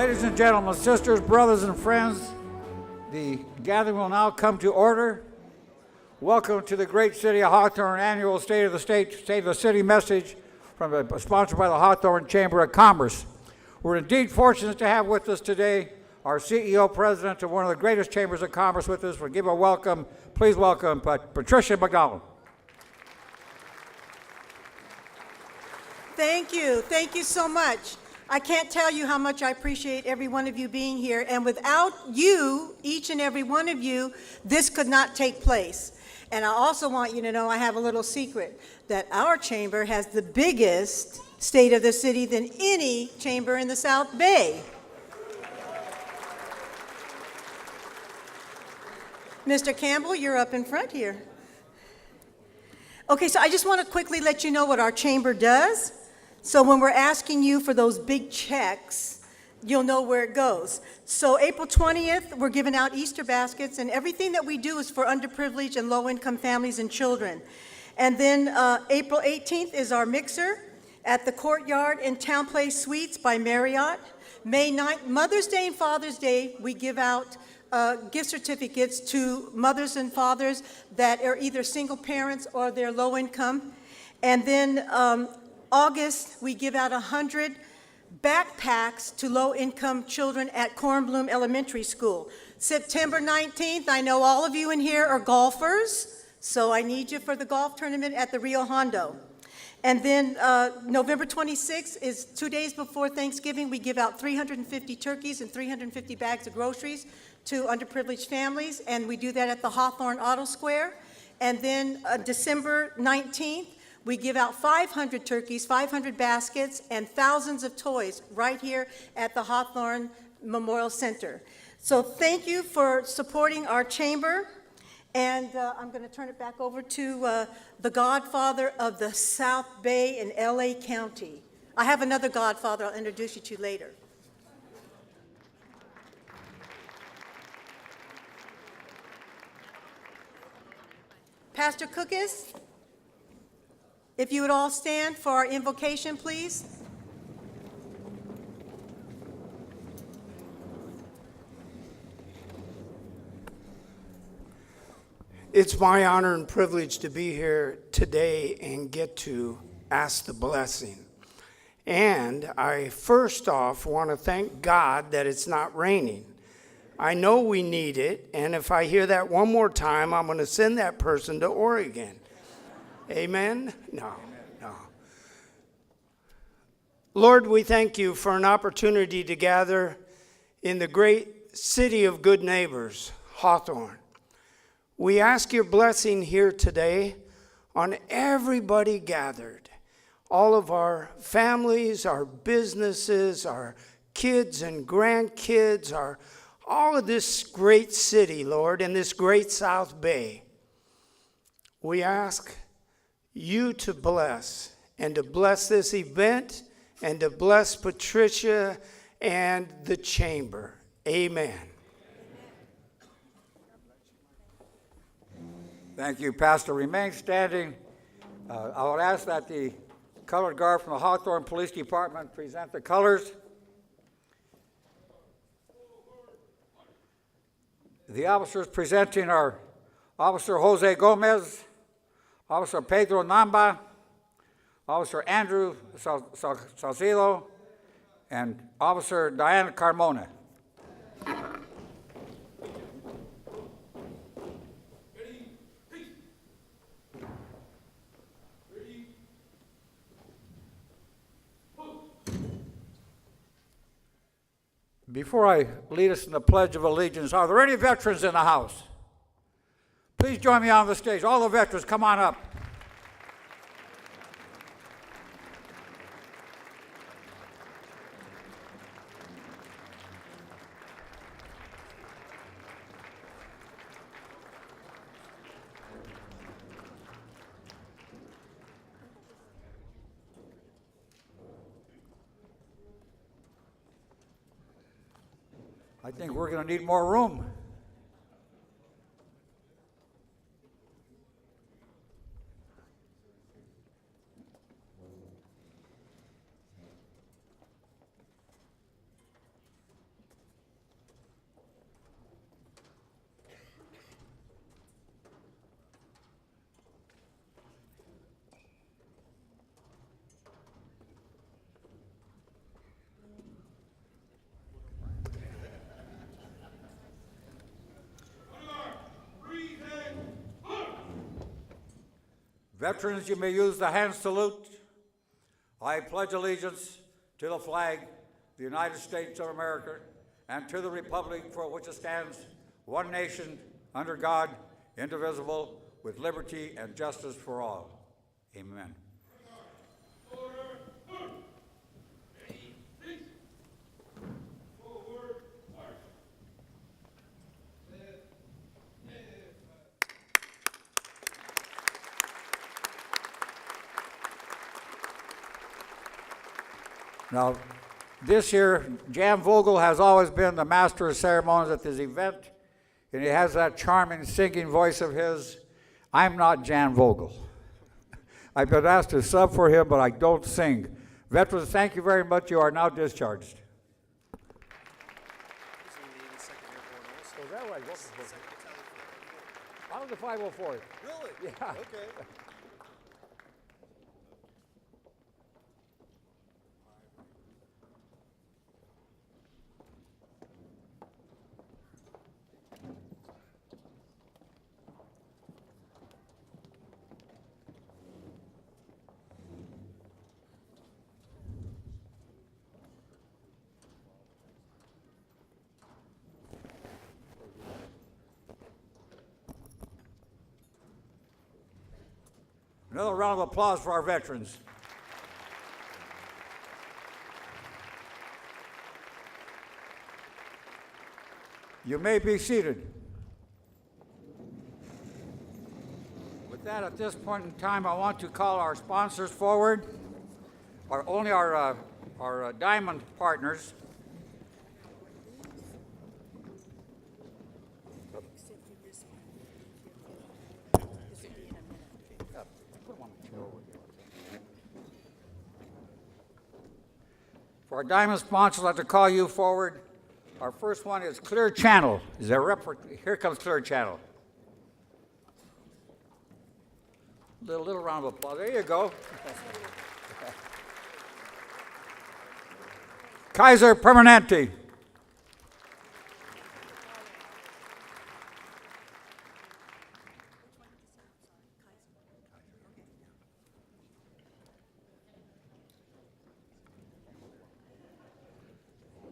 Ladies and gentlemen, sisters, brothers, and friends, the gathering will now come to order. Welcome to the great city of Hawthorne annual State of the City message sponsored by the Hawthorne Chamber of Commerce. We're indeed fortunate to have with us today our CEO, president of one of the greatest chambers of commerce with us. We'll give a welcome. Please welcome Patricia McDonald. Thank you. Thank you so much. I can't tell you how much I appreciate every one of you being here. And without you, each and every one of you, this could not take place. And I also want you to know I have a little secret, that our chamber has the biggest state of the city than any chamber in the South Bay. Mr. Campbell, you're up in front here. Okay, so I just want to quickly let you know what our chamber does. So when we're asking you for those big checks, you'll know where it goes. So April 20th, we're giving out Easter baskets, and everything that we do is for underprivileged and low-income families and children. And then April 18th is our mixer at the Courtyard in Town Place Suites by Marriott. May 9th, Mother's Day and Father's Day, we give out gift certificates to mothers and fathers that are either single parents or they're low income. And then August, we give out 100 backpacks to low-income children at Cornbloom Elementary School. September 19th, I know all of you in here are golfers, so I need you for the golf tournament at the Rio Hondo. And then November 26th is 2 days before Thanksgiving. We give out 350 turkeys and 350 bags of groceries to underprivileged families, and we do that at the Hawthorne Auto Square. And then December 19th, we give out 500 turkeys, 500 baskets, and thousands of toys right here at the Hawthorne Memorial Center. So thank you for supporting our chamber. And I'm going to turn it back over to the godfather of the South Bay in LA County. I have another godfather I'll introduce you to later. Pastor Cookis, if you would all stand for our invocation, please. It's my honor and privilege to be here today and get to ask the blessing. And I first off want to thank God that it's not raining. I know we need it, and if I hear that one more time, I'm going to send that person to Oregon. Amen? No. Lord, we thank you for an opportunity to gather in the great city of good neighbors, Hawthorne. We ask your blessing here today on everybody gathered, all of our families, our businesses, our kids and grandkids, all of this great city, Lord, and this great South Bay. We ask you to bless, and to bless this event, and to bless Patricia and the chamber. Amen. Thank you, Pastor. Remain standing. I would ask that the colored guard from the Hawthorne Police Department present the colors. The officers presenting are Officer Jose Gomez, Officer Pedro Namba, Officer Andrew Salcido, and Officer Diana Carmona. Before I lead us in the Pledge of Allegiance, are there any veterans in the house? Please join me on the stage. All the veterans, come on up. I think we're going to need more room. Veterans, you may use the hand salute. I pledge allegiance to the flag of the United States of America and to the republic for which it stands, one nation, under God, indivisible, with liberty and justice for all. Amen. Now, this year, Jan Vogel has always been the master of ceremonies at this event, and he has that charming singing voice of his. I'm not Jan Vogel. I've been asked to sub for him, but I don't sing. Veterans, thank you very much. You are now discharged. Is that right? I was the 504. Really? Yeah. Okay. Another round of applause for our veterans. You may be seated. With that, at this point in time, I want to call our sponsors forward, our diamond partners. For our diamond sponsors, I'd like to call you forward. Our first one is Clear Channel. Is there a rep for, here comes Clear Channel. Little round of applause. There you go. Kaiser Permanente.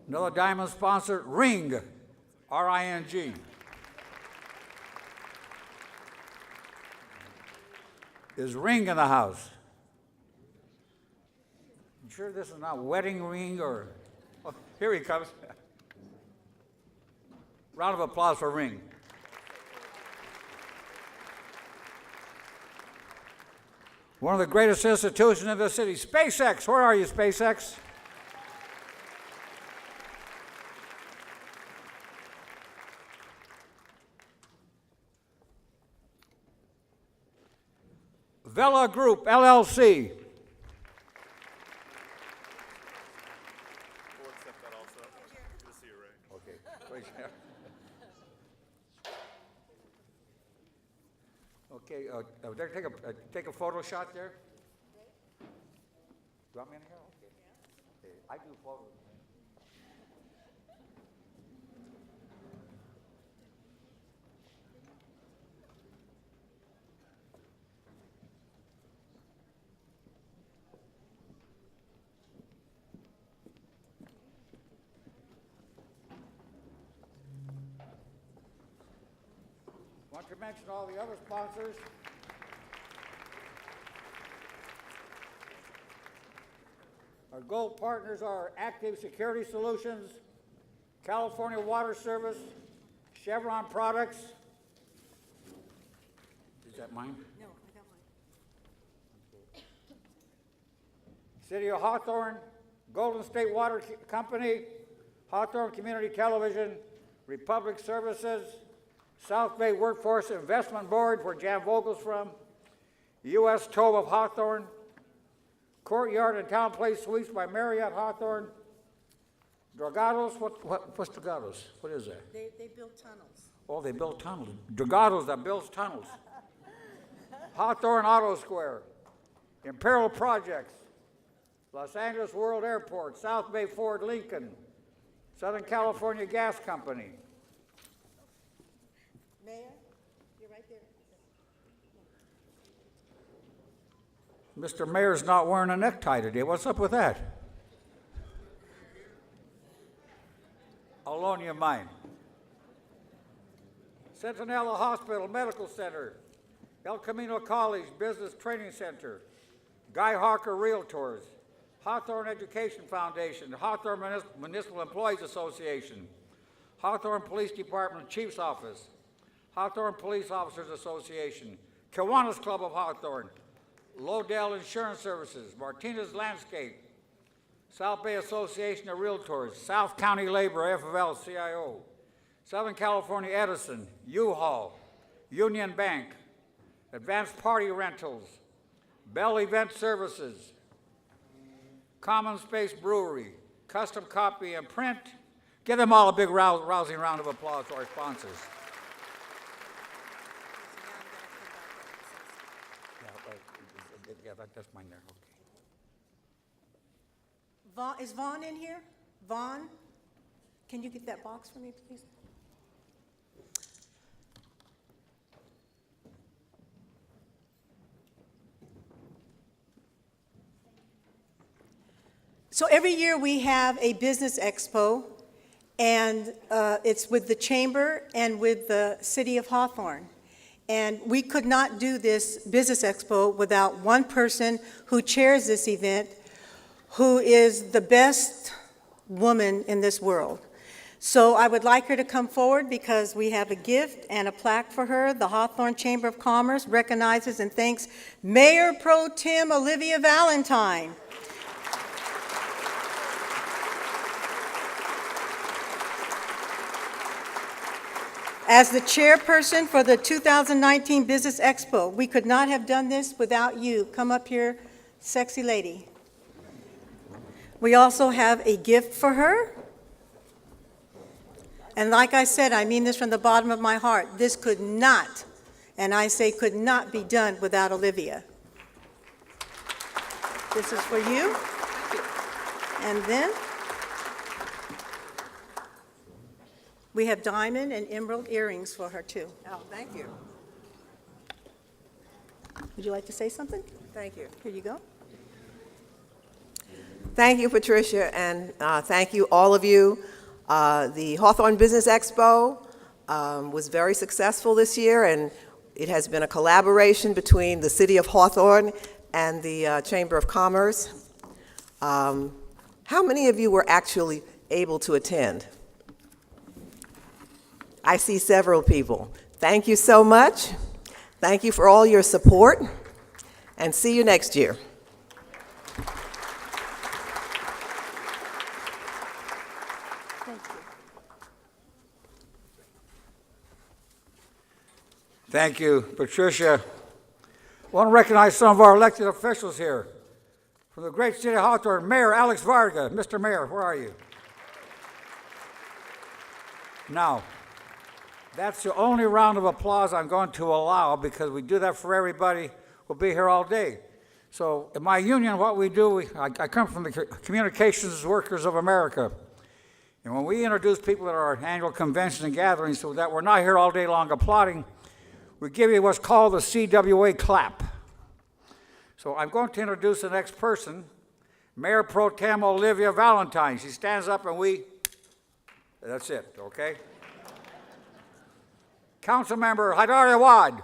Another diamond sponsor, Ring, R-I-N-G. Is Ring in the house? You sure this is not wedding ring or? Oh, here he comes. Round of applause for Ring. One of the greatest institutions in the city, SpaceX. Where are you, SpaceX? Vela Group, LLC. We'll accept that also. Good to see you, Ray. Okay. Please. Okay, take a photo shot there. You want me in here? Okay. I do photos. Want to mention all the other sponsors. Our gold partners are Active Security Solutions, California Water Service, Chevron Products. Is that mine? No, I got mine. City of Hawthorne, Golden State Water Company, Hawthorne Community Television, Republic Services, South Bay Workforce Investment Board, where Jan Vogel's from, U.S. Tow of Hawthorne, Courtyard and Town Place Suites by Marriott Hawthorne, Dragados, what's Dragados? What is that? They build tunnels. Oh, they build tunnels. Dragados that builds tunnels. Hawthorne Auto Square, Imperial Projects, Los Angeles World Airport, South Bay Ford Lincoln, Southern California Gas Company. Mayor, you're right there. Mr. Mayor's not wearing a necktie today. What's up with that? I'll loan you mine. Centinela Hospital Medical Center, El Camino College Business Training Center, Guy Harker Realtors, Hawthorne Education Foundation, Hawthorne Municipal Employees Association, Hawthorne Police Department Chief's Office, Hawthorne Police Officers Association, Kiwanis Club of Hawthorne, Lodell Insurance Services, Martinez Landscape, South Bay Association of Realtors, South County Labor, FFL-CIO, Southern California Edison, U-Haul, Union Bank, Advanced Party Rentals, Bell Event Services, Common Space Brewery, Custom Copy and Print. Give them all a big rousing round of applause for our sponsors. Yeah, that's mine there. Okay. Is Vaughn in here? Vaughn? Can you get that box for me, please? So every year we have a business expo, and it's with the Chamber and with the City of Hawthorne. And we could not do this business expo without one person who chairs this event, who is the best woman in this world. So I would like her to come forward because we have a gift and a plaque for her. The Hawthorne Chamber of Commerce recognizes and thanks Mayor Pro Tem Olivia Valentine. As the chairperson for the 2019 Business Expo, we could not have done this without you. Come up here, sexy lady. We also have a gift for her. And like I said, I mean this from the bottom of my heart. This could not, and I say could not be done without Olivia. This is for you. And then we have diamond and emerald earrings for her, too. Oh, thank you. Would you like to say something? Thank you. Here you go. Thank you, Patricia, and thank you, all of you. The Hawthorne Business Expo was very successful this year, and it has been a collaboration between the City of Hawthorne and the Chamber of Commerce. How many of you were actually able to attend? I see several people. Thank you so much. Thank you for all your support, and see you next year. Thank you. Thank you, Patricia. I want to recognize some of our elected officials here. From the great city of Hawthorne, Mayor Alex Vargas. Mr. Mayor, where are you? Now, that's the only round of applause I'm going to allow because we do that for everybody. We'll be here all day. So in my union, what we do, I come from the Communications Workers of America. And when we introduce people at our annual conventions and gatherings so that we're not here all day long applauding, we give you what's called the CWA clap. So I'm going to introduce the next person, Mayor Pro Tem Olivia Valentine. She stands up and that's it, okay? Councilmember Haidar Awad.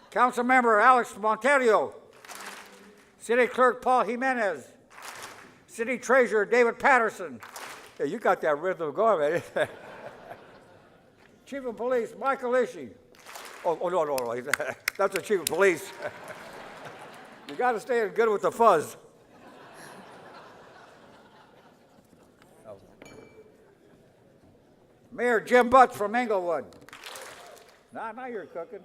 Councilmember Alex Monterio. City Clerk Paul Jimenez. City Treasurer David Patterson. Yeah, you got that rhythm going, man. Chief of Police Michael Ishii. Oh, no. That's the Chief of Police. You got to stay good with the fuzz. Mayor Jim Butts from Englewood. Now you're cooking.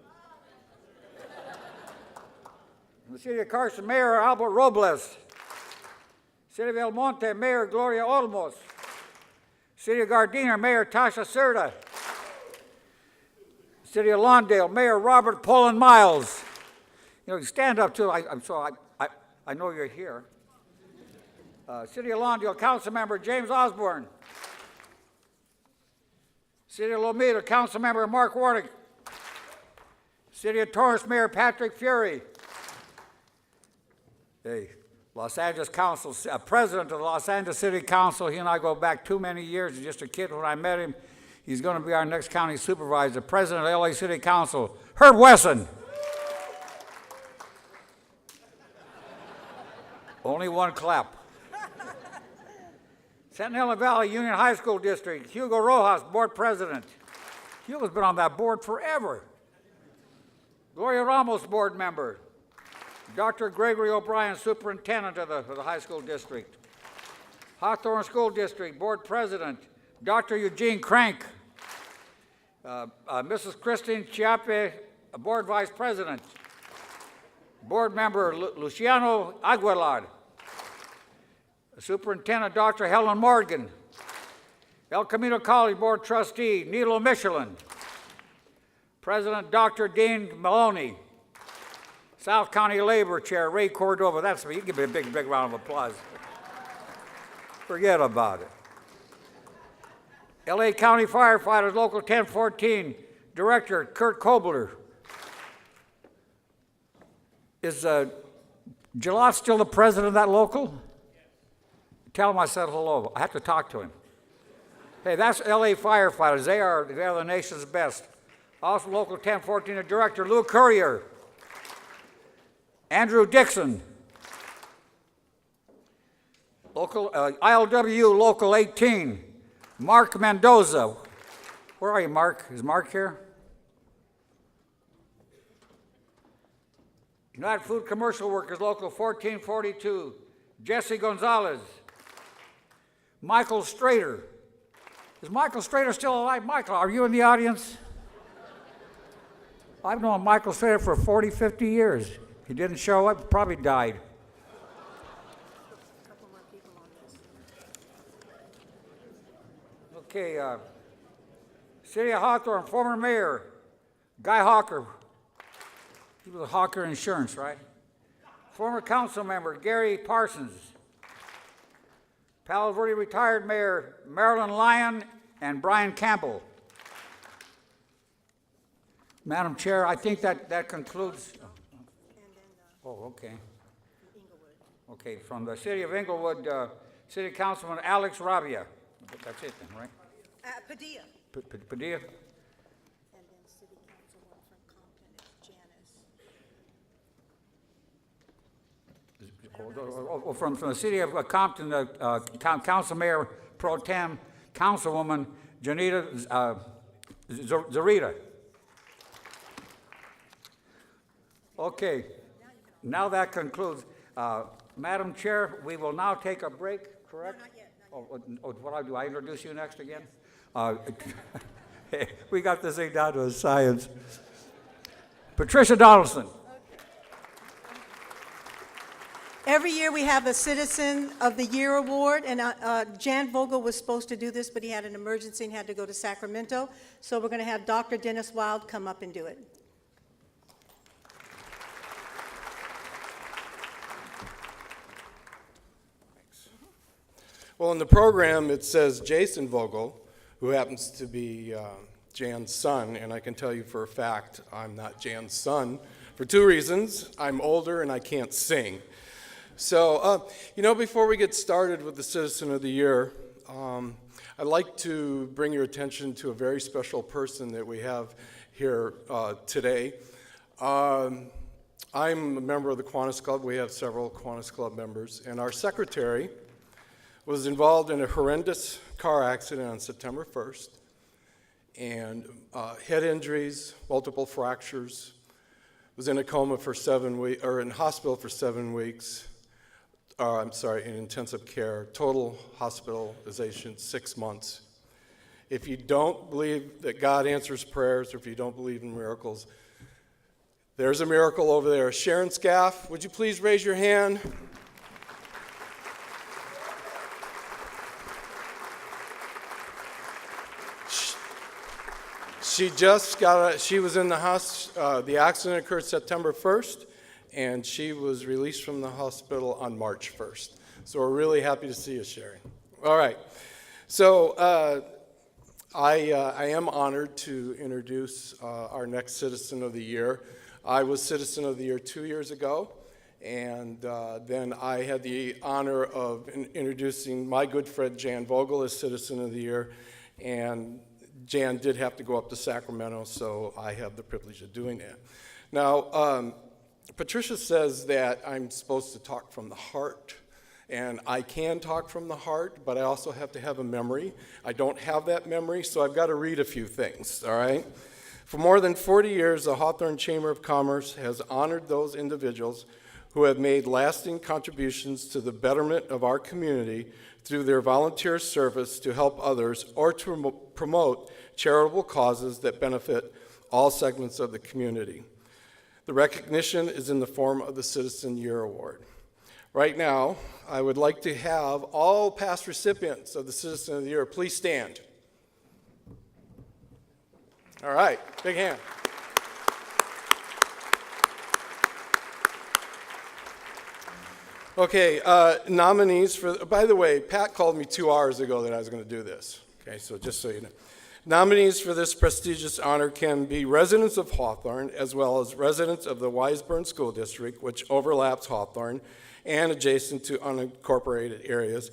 In the city of Carson, Mayor Albert Robles. City of El Monte, Mayor Gloria Olmos. City of Gardena, Mayor Tasha Serta. City of Lawndale, Mayor Robert Poland Miles. You know, stand up too. I know you're here. City of Lawndale, Councilmember James Osborne. City of Lomita, Councilmember Mark Warnick. City of Torrance Mayor Patrick Fury. Hey, Los Angeles Council, President of the Los Angeles City Council. He and I go back too many years. He's just a kid when I met him. He's going to be our next county supervisor. President of the LA City Council, Herb Wesson. Only one clap. Centinela Valley Union High School District, Hugo Rojas, Board President. Hugo's been on that board forever. Gloria Ramos, Board Member. Dr. Gregory O'Brien, Superintendent of the High School District. Hawthorne School District, Board President. Dr. Eugene Crank. Mrs. Christine Chiappe, Board Vice President. Board Member Luciano Aguilar. Superintendent Dr. Helen Morgan. El Camino College Board Trustee Nilo Michelin. President Dr. Dean Maloney. South County Labor Chair Ray Cordova. That's me. You give me a big, big round of applause. Forget about it. LA County Firefighters Local 1014 Director Kurt Kobler. Is Jalot still the president of that local? Tell him I said hello. I have to talk to him. Hey, that's LA firefighters. They are the nation's best. Also, Local 1014, the Director, Lou Courier. Andrew Dixon. ILWU Local 18, Mark Mendoza. Where are you, Mark? Is Mark here? United Food Commercial Workers Local 1442, Jesse Gonzalez. Michael Strader. Is Michael Strader still alive? Michael, are you in the audience? I've known Michael Strader for 40, 50 years. He didn't show up, probably died. Okay, City of Hawthorne, former mayor, Guy Hawker. He was Hawker Insurance, right? Former council member, Gary Parsons. Palo Verde retired mayor, Marilyn Lyon and Brian Campbell. Madam Chair, I think that concludes. Oh, okay. Okay, from the city of Inglewood, City Councilman Alex Rabia. That's it then, right? Padilla. Padilla? And then city councilwoman from Compton is Janice. From the city of Compton, Council Mayor Pro Tem, Councilwoman Janita Zarita. Okay, now that concludes. Madam Chair, we will now take a break, correct? No, not yet, What do I introduce you next again? We got this thing down to a science. Patricia Donaldson. Every year we have a Citizen of the Year award, and Jan Vogel was supposed to do this, but he had an emergency and had to go to Sacramento. So we're going to have Dr. Dennis Wild come up and do it. Well, in the program, it says Jason Vogel, who happens to be Jan's son, and I can tell you for a fact I'm not Jan's son for two reasons. I'm older and I can't sing. So, before we get started with the Citizen of the Year, I'd like to bring your attention to a very special person that we have here today. I'm a member of the Kiwanis Club. We have several Kiwanis Club members, and our secretary was involved in a horrendous car accident on September 1st, and head injuries, multiple fractures, was in a coma for 7 weeks, or in hospital for 7 weeks, in intensive care, total hospitalization 6 months. If you don't believe that God answers prayers, or if you don't believe in miracles, there's a miracle over there. Sharon Scaff, would you please raise your hand? She was in the house, the accident occurred September 1st, and she was released from the hospital on March 1st. So we're really happy to see you, Sharon. All right. So I am honored to introduce our next Citizen of the Year. I was Citizen of the Year 2 years ago, and then I had the honor of introducing my good friend Jan Vogel as Citizen of the Year, and Jan did have to go up to Sacramento, so I have the privilege of doing that. Now, Patricia says that I'm supposed to talk from the heart. And I can talk from the heart, but I also have to have a memory. I don't have that memory, so I've got to read a few things, all right? For more than 40 years, the Hawthorne Chamber of Commerce has honored those individuals who have made lasting contributions to the betterment of our community through their volunteer service to help others or to promote charitable causes that benefit all segments of the community. The recognition is in the form of the Citizen Year Award. Right now, I would like to have all past recipients of the Citizen of the Year please stand. All right, big hand. Okay, nominees for, by the way, Pat called me 2 hours ago that I was going to do this. Okay, so just so you know. Nominees for this prestigious honor can be residents of Hawthorne as well as residents of the Weisburn School District, which overlaps Hawthorne and adjacent to unincorporated areas,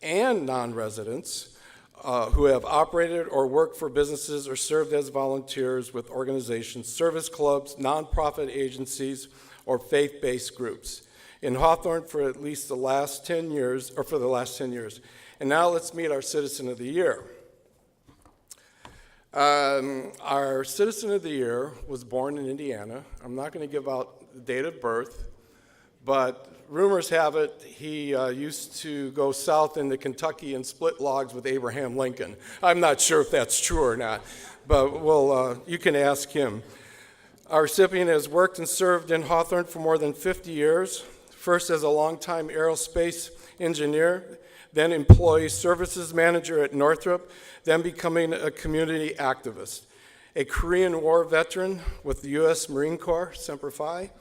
and non-residents who have operated or worked for businesses or served as volunteers with organizations, service clubs, nonprofit agencies, or faith-based groups in Hawthorne for at least the last 10 years, or for the last 10 years. And now let's meet our Citizen of the Year. Our Citizen of the Year was born in Indiana. I'm not going to give out the date of birth, but rumors have it he used to go south into Kentucky and split logs with Abraham Lincoln. I'm not sure if that's true or not, but well, you can ask him. Our recipient has worked and served in Hawthorne for more than 50 years, first as a longtime aerospace engineer, then employee services manager at Northrop, then becoming a community activist. A Korean War veteran with the U.S. Marine Corps, Semper Fi.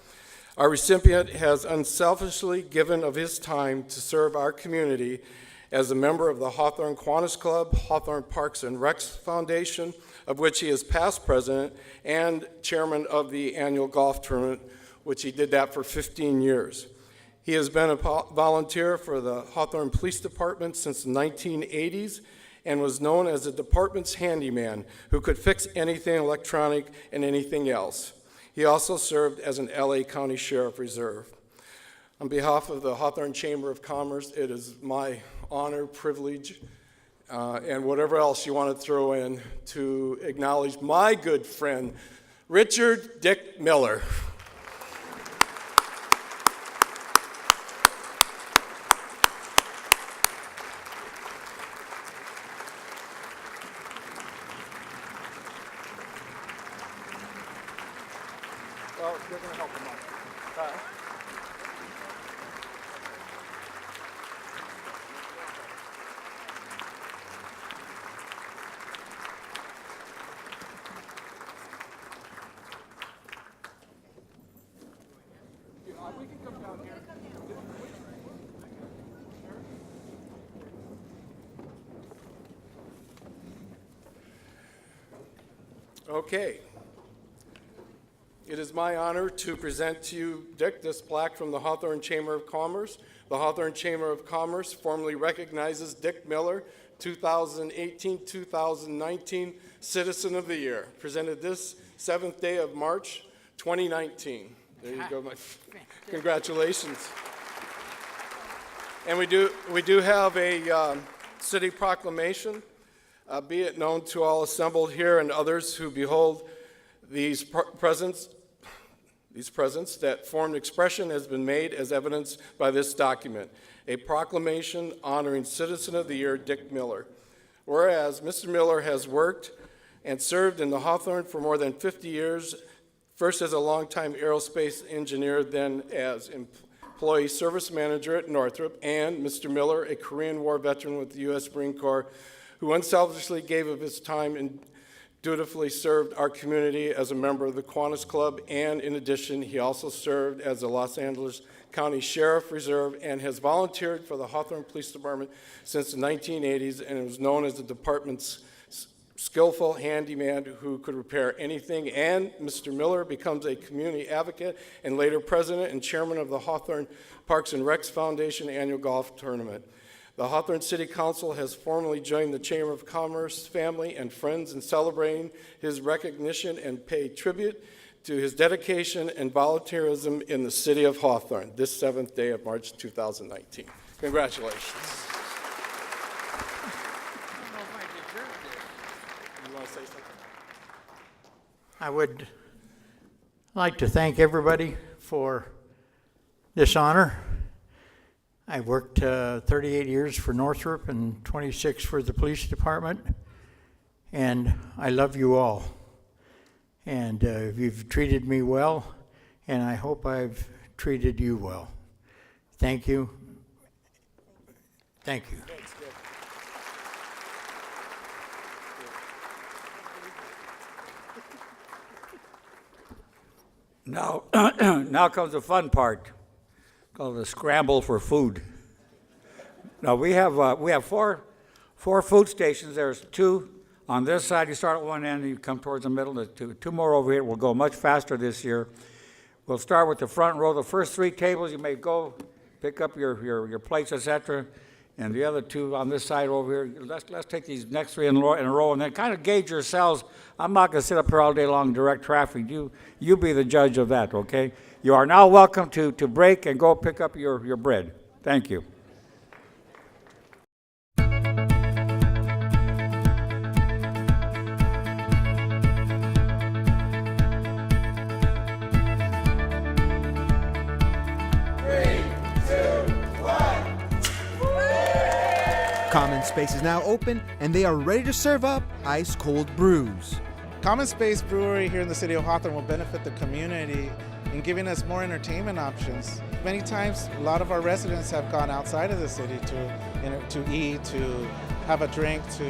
Our recipient has unselfishly given of his time to serve our community as a member of the Hawthorne Kiwanis Club, Hawthorne Parks and Recs Foundation, of which he is past president, and chairman of the annual golf tournament, which he did that for 15 years. He has been a volunteer for the Hawthorne Police Department since the 1980s and was known as the department's handyman who could fix anything electronic and anything else. He also served as an LA County Sheriff Reserve. On behalf of the Hawthorne Chamber of Commerce, it is my honor, privilege, and whatever else you want to throw in to acknowledge my good friend, Richard Dick Miller. Well, you're going to help him out. We can come down here. Okay. It is my honor to present to you, Dick, this plaque from the Hawthorne Chamber of Commerce. The Hawthorne Chamber of Commerce formally recognizes Dick Miller, 2018-2019 Citizen of the Year, presented this 7th day of March, 2019. There you go, congratulations. And we do have a city proclamation, be it known to all assembled here and others who behold these presents that formed expression has been made as evidenced by this document, a proclamation honoring Citizen of the Year Dick Miller. Whereas Mr. Miller has worked and served in the Hawthorne for more than 50 years, first as a longtime aerospace engineer, then as employee service manager at Northrop, and Mr. Miller, a Korean War veteran with the U.S. Marine Corps, who unselfishly gave of his time and dutifully served our community as a member of the Kiwanis Club, and in addition, he also served as a Los Angeles County Sheriff Reserve and has volunteered for the Hawthorne Police Department since the 1980s and was known as the department's skillful handyman who could repair anything, and Mr. Miller becomes a community advocate and later president and chairman of the Hawthorne Parks and Recs Foundation annual golf tournament. The Hawthorne City Council has formally joined the Chamber of Commerce family and friends in celebrating his recognition and pay tribute to his dedication and volunteerism in the city of Hawthorne this 7th day of March 2019. Congratulations. You want to say something? I would like to thank everybody for this honor. I worked 38 years for Northrop and 26 for the police department, and I love you all. And you've treated me well, and I hope I've treated you well. Thank you. Thank you. Now, now comes the fun part, called the scramble for food. Now we have four food stations. There's two on this side. You start at one end and you come towards the middle. There's two more over here. We'll go much faster this year. We'll start with the front row. The first three tables, you may go pick up your plates, etc. And the other two on this side over here, let's take these next three in a row and then kind of gauge yourselves. I'm not going to sit up here all day long and direct traffic. You be the judge of that, okay? You are now welcome to break and go pick up your bread. Thank you. Common Space is now open, and they are ready to serve up ice-cold brews. Common Space Brewery here in the city of Hawthorne will benefit the community in giving us more entertainment options. Many times, a lot of our residents have gone outside of the city to eat, to have a drink, to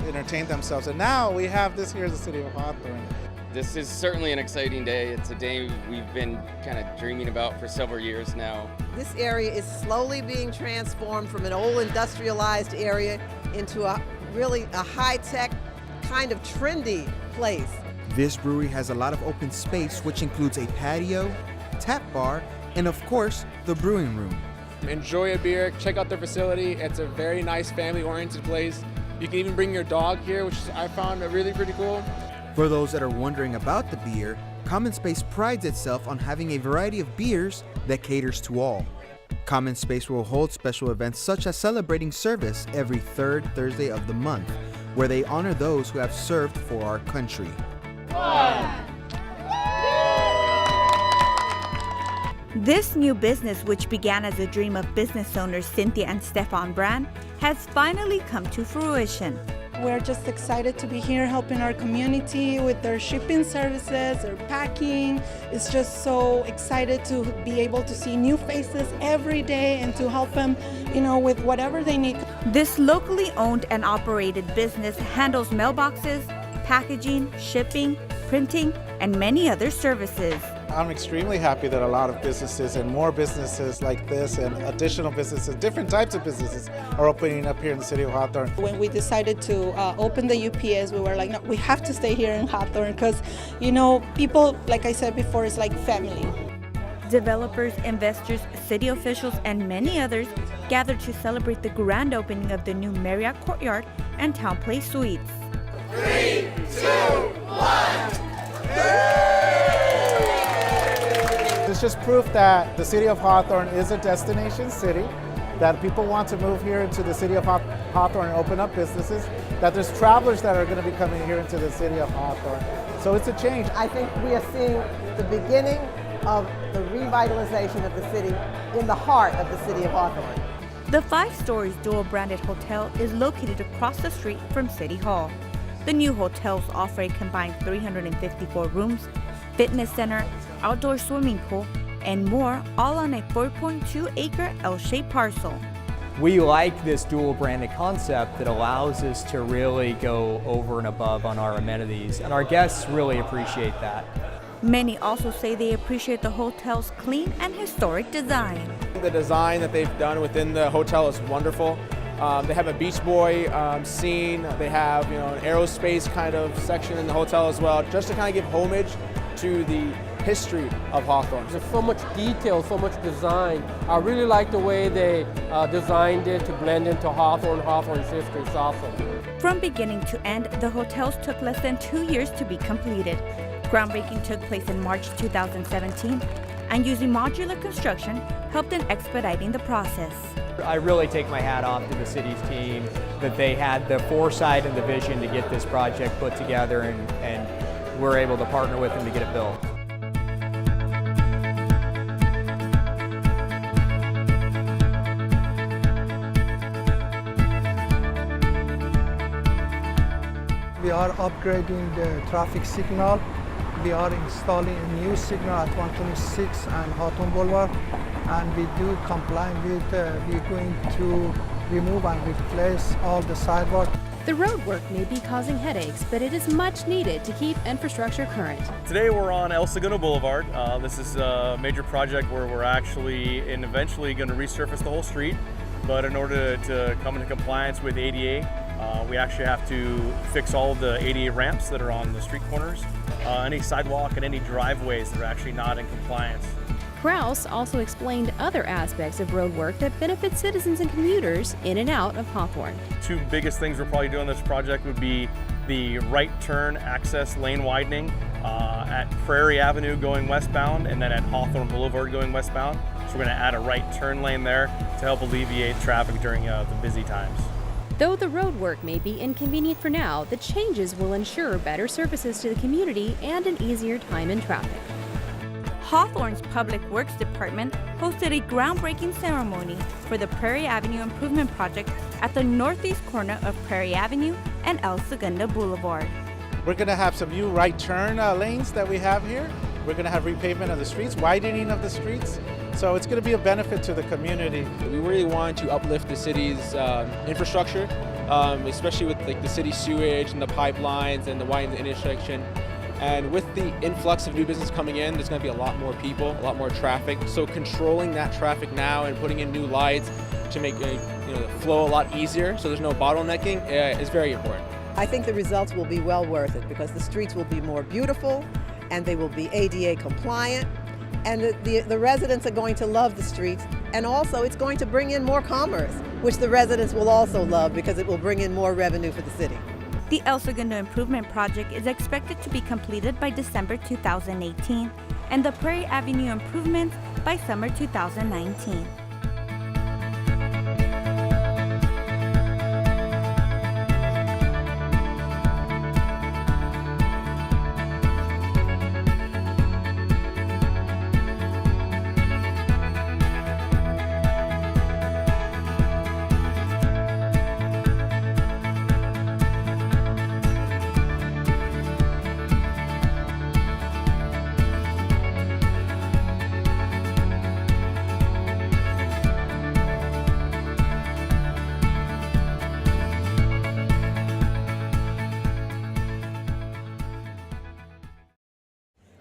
entertain themselves. And now we have this here in the city of Hawthorne. This is certainly an exciting day. It's a day we've been kind of dreaming about for several years now. This area is slowly being transformed from an old industrialized area into a high-tech, kind of trendy place. This brewery has a lot of open space, which includes a patio, tap bar, and of course, the brewing room. Enjoy a beer, check out their facility. It's a very nice family-oriented place. You can even bring your dog here, which I found really pretty cool. For those that are wondering about the beer, Common Space prides itself on having a variety of beers that caters to all. Common Space will hold special events such as celebrating service every third Thursday of the month, where they honor those who have served for our country. This new business, which began as a dream of business owners Cynthia and Stefan Brand, has finally come to fruition. We're just excited to be here helping our community with their shipping services, their packing. It's just so excited to be able to see new faces every day and to help them, with whatever they need. This locally owned and operated business handles mailboxes, packaging, shipping, printing, and many other services. I'm extremely happy that a lot of businesses and more businesses like this and additional businesses, different types of businesses are opening up here in the city of Hawthorne. When we decided to open the UPS, we were like, no, we have to stay here in Hawthorne because, people, like I said before, is like family. Developers, investors, city officials, and many others gathered to celebrate the grand opening of the new Marriott Courtyard and Town Place Suites. 3, 2, 1. It's just proof that the city of Hawthorne is a destination city, that people want to move here into the city of Hawthorne and open up businesses, that there's travelers that are going to be coming here into the city of Hawthorne. So it's a change. I think we are seeing the beginning of the revitalization of the city in the heart of the city of Hawthorne. The 5-story dual-branded hotel is located across the street from City Hall. The new hotels offer a combined 354 rooms, fitness center, outdoor swimming pool, and more, all on a 4.2-acre L-shaped parcel. We like this dual-branded concept that allows us to really go over and above on our amenities, and our guests really appreciate that. Many also say they appreciate the hotel's clean and historic design. The design that they've done within the hotel is wonderful. They have a Beach Boy scene. They have an aerospace kind of section in the hotel as well, just to kind of give homage to the history of Hawthorne. There's so much detail, so much design. I really like the way they designed it to blend into Hawthorne's history. It's awesome. From beginning to end, the hotels took less than 2 years to be completed. Groundbreaking took place in March 2017, and using modular construction helped in expediting the process. I really take my hat off to the city's team that they had the foresight and the vision to get this project put together, and we're able to partner with them to get it built. We are upgrading the traffic signal. We are installing a new signal at 126 and Hawthorne Boulevard, and we do comply with, we're going to remove and replace all the sidewalk. The road work may be causing headaches, but it is much needed to keep infrastructure current. Today we're on El Segundo Boulevard. This is a major project where we're actually and eventually going to resurface the whole street. But in order to come into compliance with ADA, we actually have to fix all of the ADA ramps that are on the street corners, any sidewalk and any driveways that are actually not in compliance. Kraus also explained other aspects of road work that benefit citizens and commuters in and out of Hawthorne. Two biggest things we're probably doing this project would be the right turn access lane widening at Prairie Avenue going westbound, and then at Hawthorne Boulevard going westbound. So we're going to add a right turn lane there to help alleviate traffic during the busy times. Though the road work may be inconvenient for now, the changes will ensure better services to the community and an easier time in traffic. Hawthorne's Public Works Department hosted a groundbreaking ceremony for the Prairie Avenue Improvement Project at the northeast corner of Prairie Avenue and El Segundo Boulevard. We're going to have some new right turn lanes that we have here. We're going to have repavement of the streets, widening of the streets. So it's going to be a benefit to the community. We really want to uplift the city's infrastructure, especially with the city sewage and the pipelines and the widening the intersection. And with the influx of new business coming in, there's going to be a lot more people, a lot more traffic. So controlling that traffic now and putting in new lights to make the flow a lot easier, so there's no bottlenecking, is very important. I think the results will be well worth it because the streets will be more beautiful and they will be ADA compliant. And the residents are going to love the streets, and also it's going to bring in more commerce, which the residents will also love because it will bring in more revenue for the city. The El Segundo Improvement Project is expected to be completed by December 2018, and the Prairie Avenue improvements by summer 2019.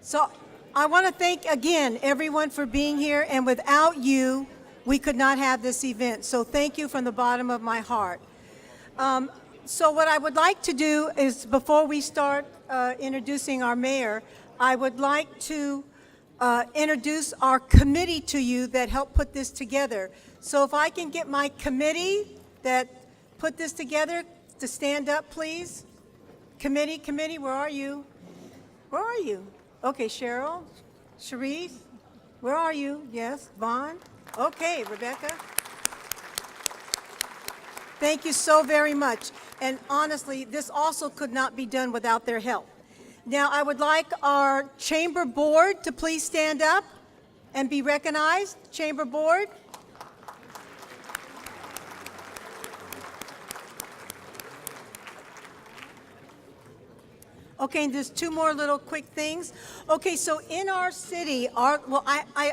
So I want to thank again everyone for being here, and without you, we could not have this event. So thank you from the bottom of my heart. So what I would like to do is, before we start introducing our mayor, I would like to introduce our committee to you that helped put this together. So if I can get my committee that put this together to stand up, please. Committee, where are you? Where are you? Okay, Cheryl, Cherise, where are you? Yes, Vaughn. Okay, Rebecca. Thank you so very much. And honestly, this also could not be done without their help. Now, I would like our chamber board to please stand up and be recognized. Chamber board. Okay, and there's two more little quick things. Okay, so in our city, I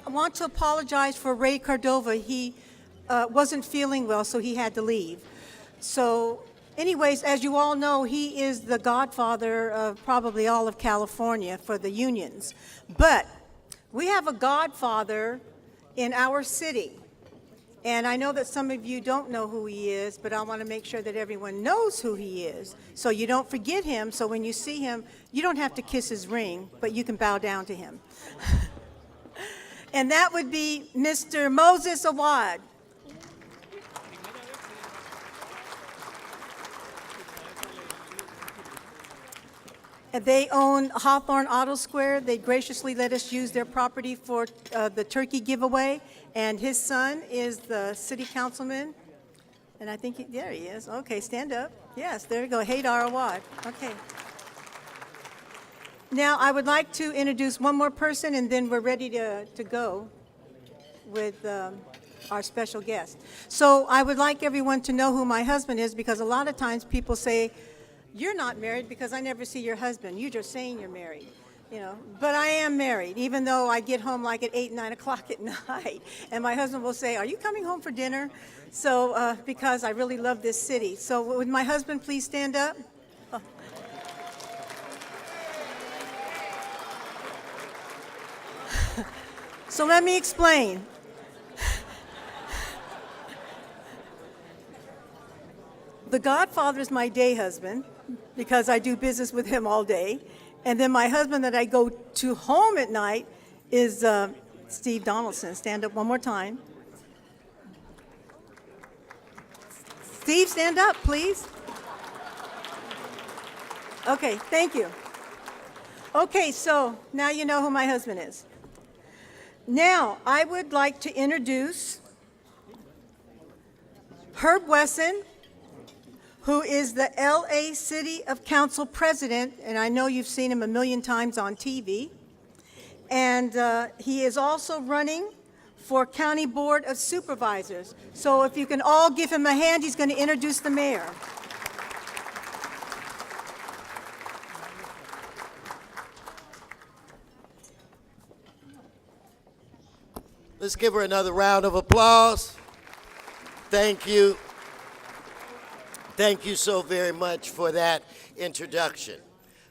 want to apologize for Ray Cordova. He wasn't feeling well, so he had to leave. So anyways, as you all know, he is the godfather of probably all of California for the unions. But we have a godfather in our city, And I know that some of you don't know who he is, but I want to make sure that everyone knows who he is. So you don't forget him, so when you see him, you don't have to kiss his ring, but you can bow down to him. And that would be Mr. Moses Awad. And they own Hawthorne Auto Square. They graciously let us use their property for the turkey giveaway. And his son is the city councilman. And I think, there he is. Okay, stand up. Yes, there you go, Haydar Awad. Okay. Now, I would like to introduce one more person, and then we're ready to go with our special guest. So I would like everyone to know who my husband is, because a lot of times people say, you're not married because I never see your husband. You're just saying you're married, you know. But I am married, even though I get home like at 8, 9 o'clock at night. And my husband will say, are you coming home for dinner? So, because I really love this city. So would my husband please stand up? Oh. So let me explain. The Godfather is my day husband, because I do business with him all day. And then my husband that I go to home at night is Steve Donaldson. Stand up one more time. Steve, stand up, please. Okay, thank you. Okay, so now you know who my husband is. Now, I would like to introduce Herb Wesson, who is the LA City of Council president, and I know you've seen him a million times on TV. And he is also running for County Board of Supervisors. So if you can all give him a hand, he's going to introduce the mayor. Let's give her another round of applause. Thank you. Thank you so very much for that introduction.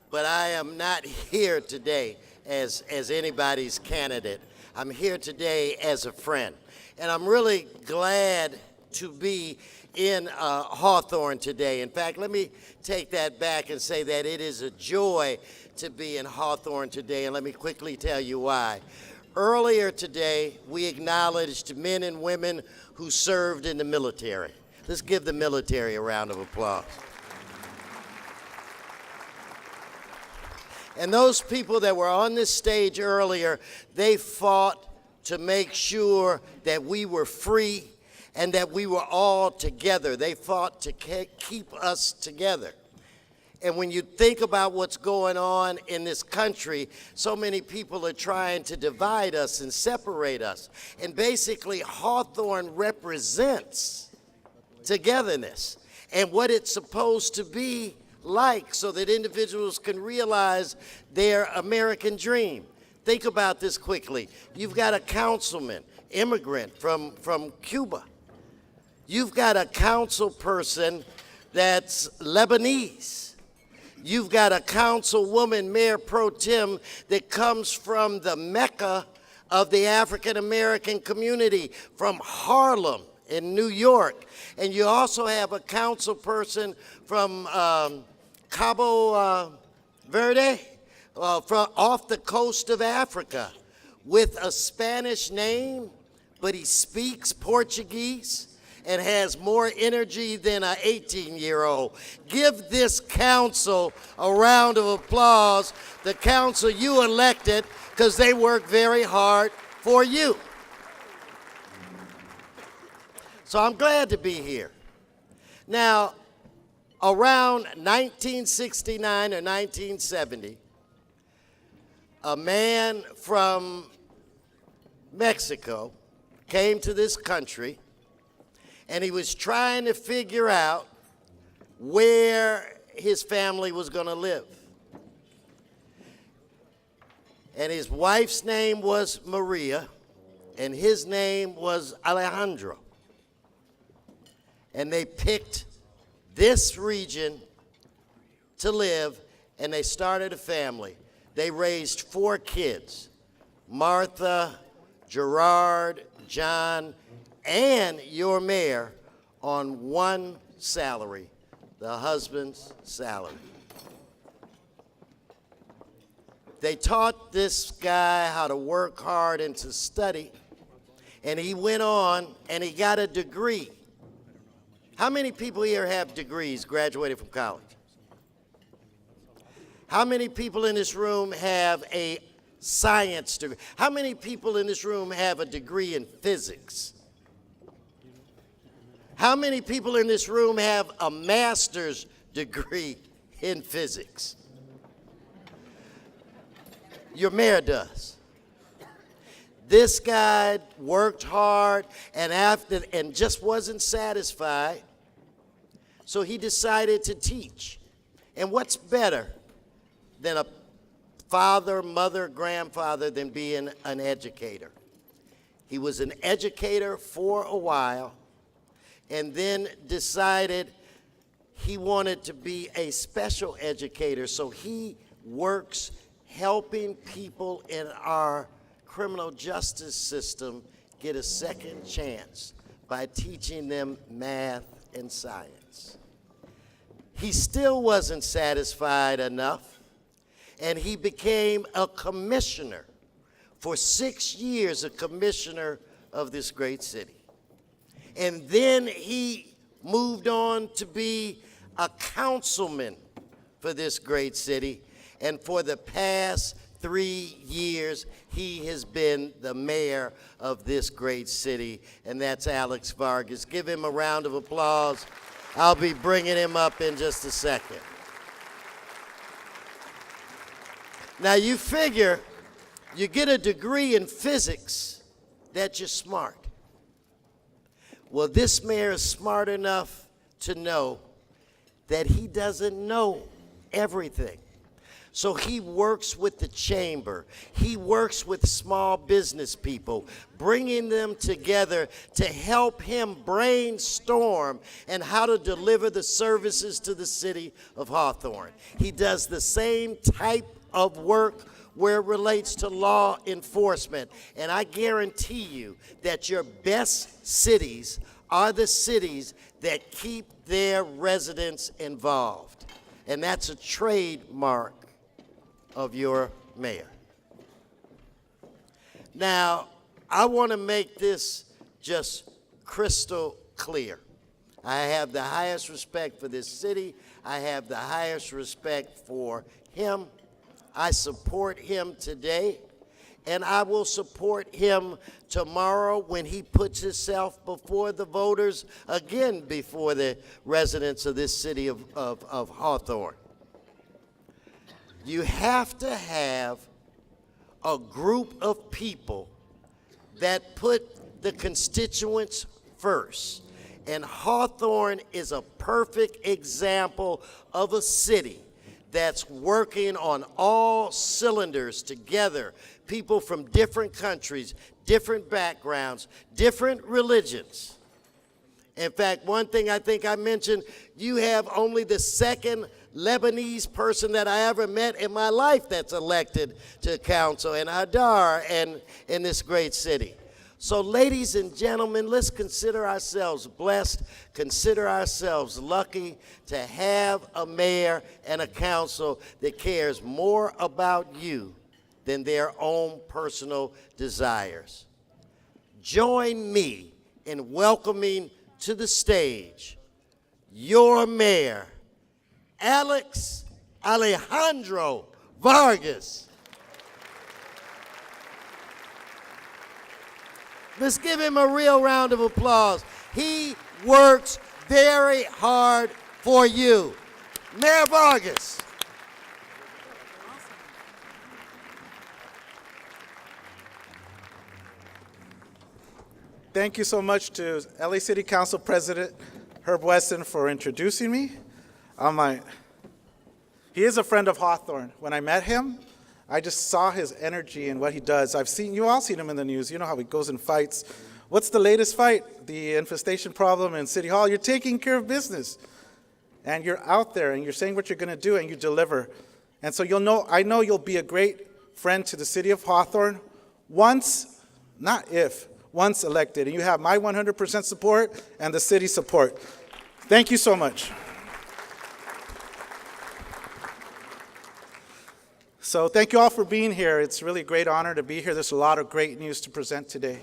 But I am not here today as anybody's candidate. I'm here today as a friend. And I'm really glad to be in Hawthorne today. In fact, let me take that back and say that it is a joy to be in Hawthorne today, and let me quickly tell you why. Earlier today, we acknowledged men and women who served in the military. Let's give the military a round of applause. And those people that were on this stage earlier, they fought to make sure that we were free and that we were all together. They fought to keep us together. And when you think about what's going on in this country, so many people are trying to divide us and separate us. And basically, Hawthorne represents togetherness and what it's supposed to be like, so that individuals can realize their American dream. Think about this quickly. You've got a councilman, immigrant from Cuba. You've got a council person that's Lebanese. You've got a councilwoman, Mayor Pro Tem, that comes from the Mecca of the African American community, from Harlem in New York. And you also have a council person from Cabo Verde, from off the coast of Africa, with a Spanish name, but he speaks Portuguese and has more energy than an 18-year-old. Give this council a round of applause, the council you elected, because they work very hard for you. So I'm glad to be here. Now, around 1969 or 1970, a man from Mexico came to this country, and he was trying to figure out where his family was going to live. And his wife's name was Maria, and his name was Alejandro. And they picked this region to live, and they started a family. They raised 4 kids, Martha, Gerard, John, and your mayor on one salary, the husband's salary. They taught this guy how to work hard and to study, and he went on and he got a degree. How many people here have degrees, graduated from college? How many people in this room have a science degree? How many people in this room have a degree in physics? How many people in this room have a master's degree in physics? Your mayor does. This guy worked hard and just wasn't satisfied, so he decided to teach. And what's better than a father, mother, grandfather than being an educator? He was an educator for a while and then decided he wanted to be a special educator, so he works helping people in our criminal justice system get a second chance by teaching them math and science. He still wasn't satisfied enough, and he became a commissioner. For 6 years, a commissioner of this great city. And then he moved on to be a councilman for this great city. And for the past 3 years, he has been the mayor of this great city, and that's Alex Vargas. Give him a round of applause. I'll be bringing him up in just a second. Now, you figure you get a degree in physics that you're smart. Well, this mayor is smart enough to know that he doesn't know everything. So he works with the chamber. He works with small business people, bringing them together to help him brainstorm and how to deliver the services to the city of Hawthorne. He does the same type of work where it relates to law enforcement. And I guarantee you that your best cities are the cities that keep their residents involved. And that's a trademark of your mayor. Now, I want to make this just crystal clear. I have the highest respect for this city. I have the highest respect for him. I support him today, and I will support him tomorrow when he puts himself before the voters, again before the residents of this city of Hawthorne. You have to have a group of people that put the constituents first. And Hawthorne is a perfect example of a city that's working on all cylinders together. People from different countries, different backgrounds, different religions. In fact, one thing I think I mentioned, you have only the second Lebanese person that I ever met in my life that's elected to council, and Hadar, and in this great city. So ladies and gentlemen, let's consider ourselves blessed, consider ourselves lucky to have a mayor and a council that cares more about you than their own personal desires. Join me in welcoming to the stage your mayor, Alex Alejandro Vargas. Let's give him a real round of applause. He works very hard for you. Mayor Vargas. Thank you so much to LA City Council President Herb Weston for introducing me. He is a friend of Hawthorne. When I met him, I just saw his energy and what he does. You all seen him in the news. You know how he goes and fights. What's the latest fight? The infestation problem in City Hall. You're taking care of business. And you're out there and you're saying what you're going to do and you deliver. And so I know you'll be a great friend to the city of Hawthorne once, not if, once elected. And you have my 100% support and the city's support. Thank you so much. So thank you all for being here. It's really a great honor to be here. There's a lot of great news to present today.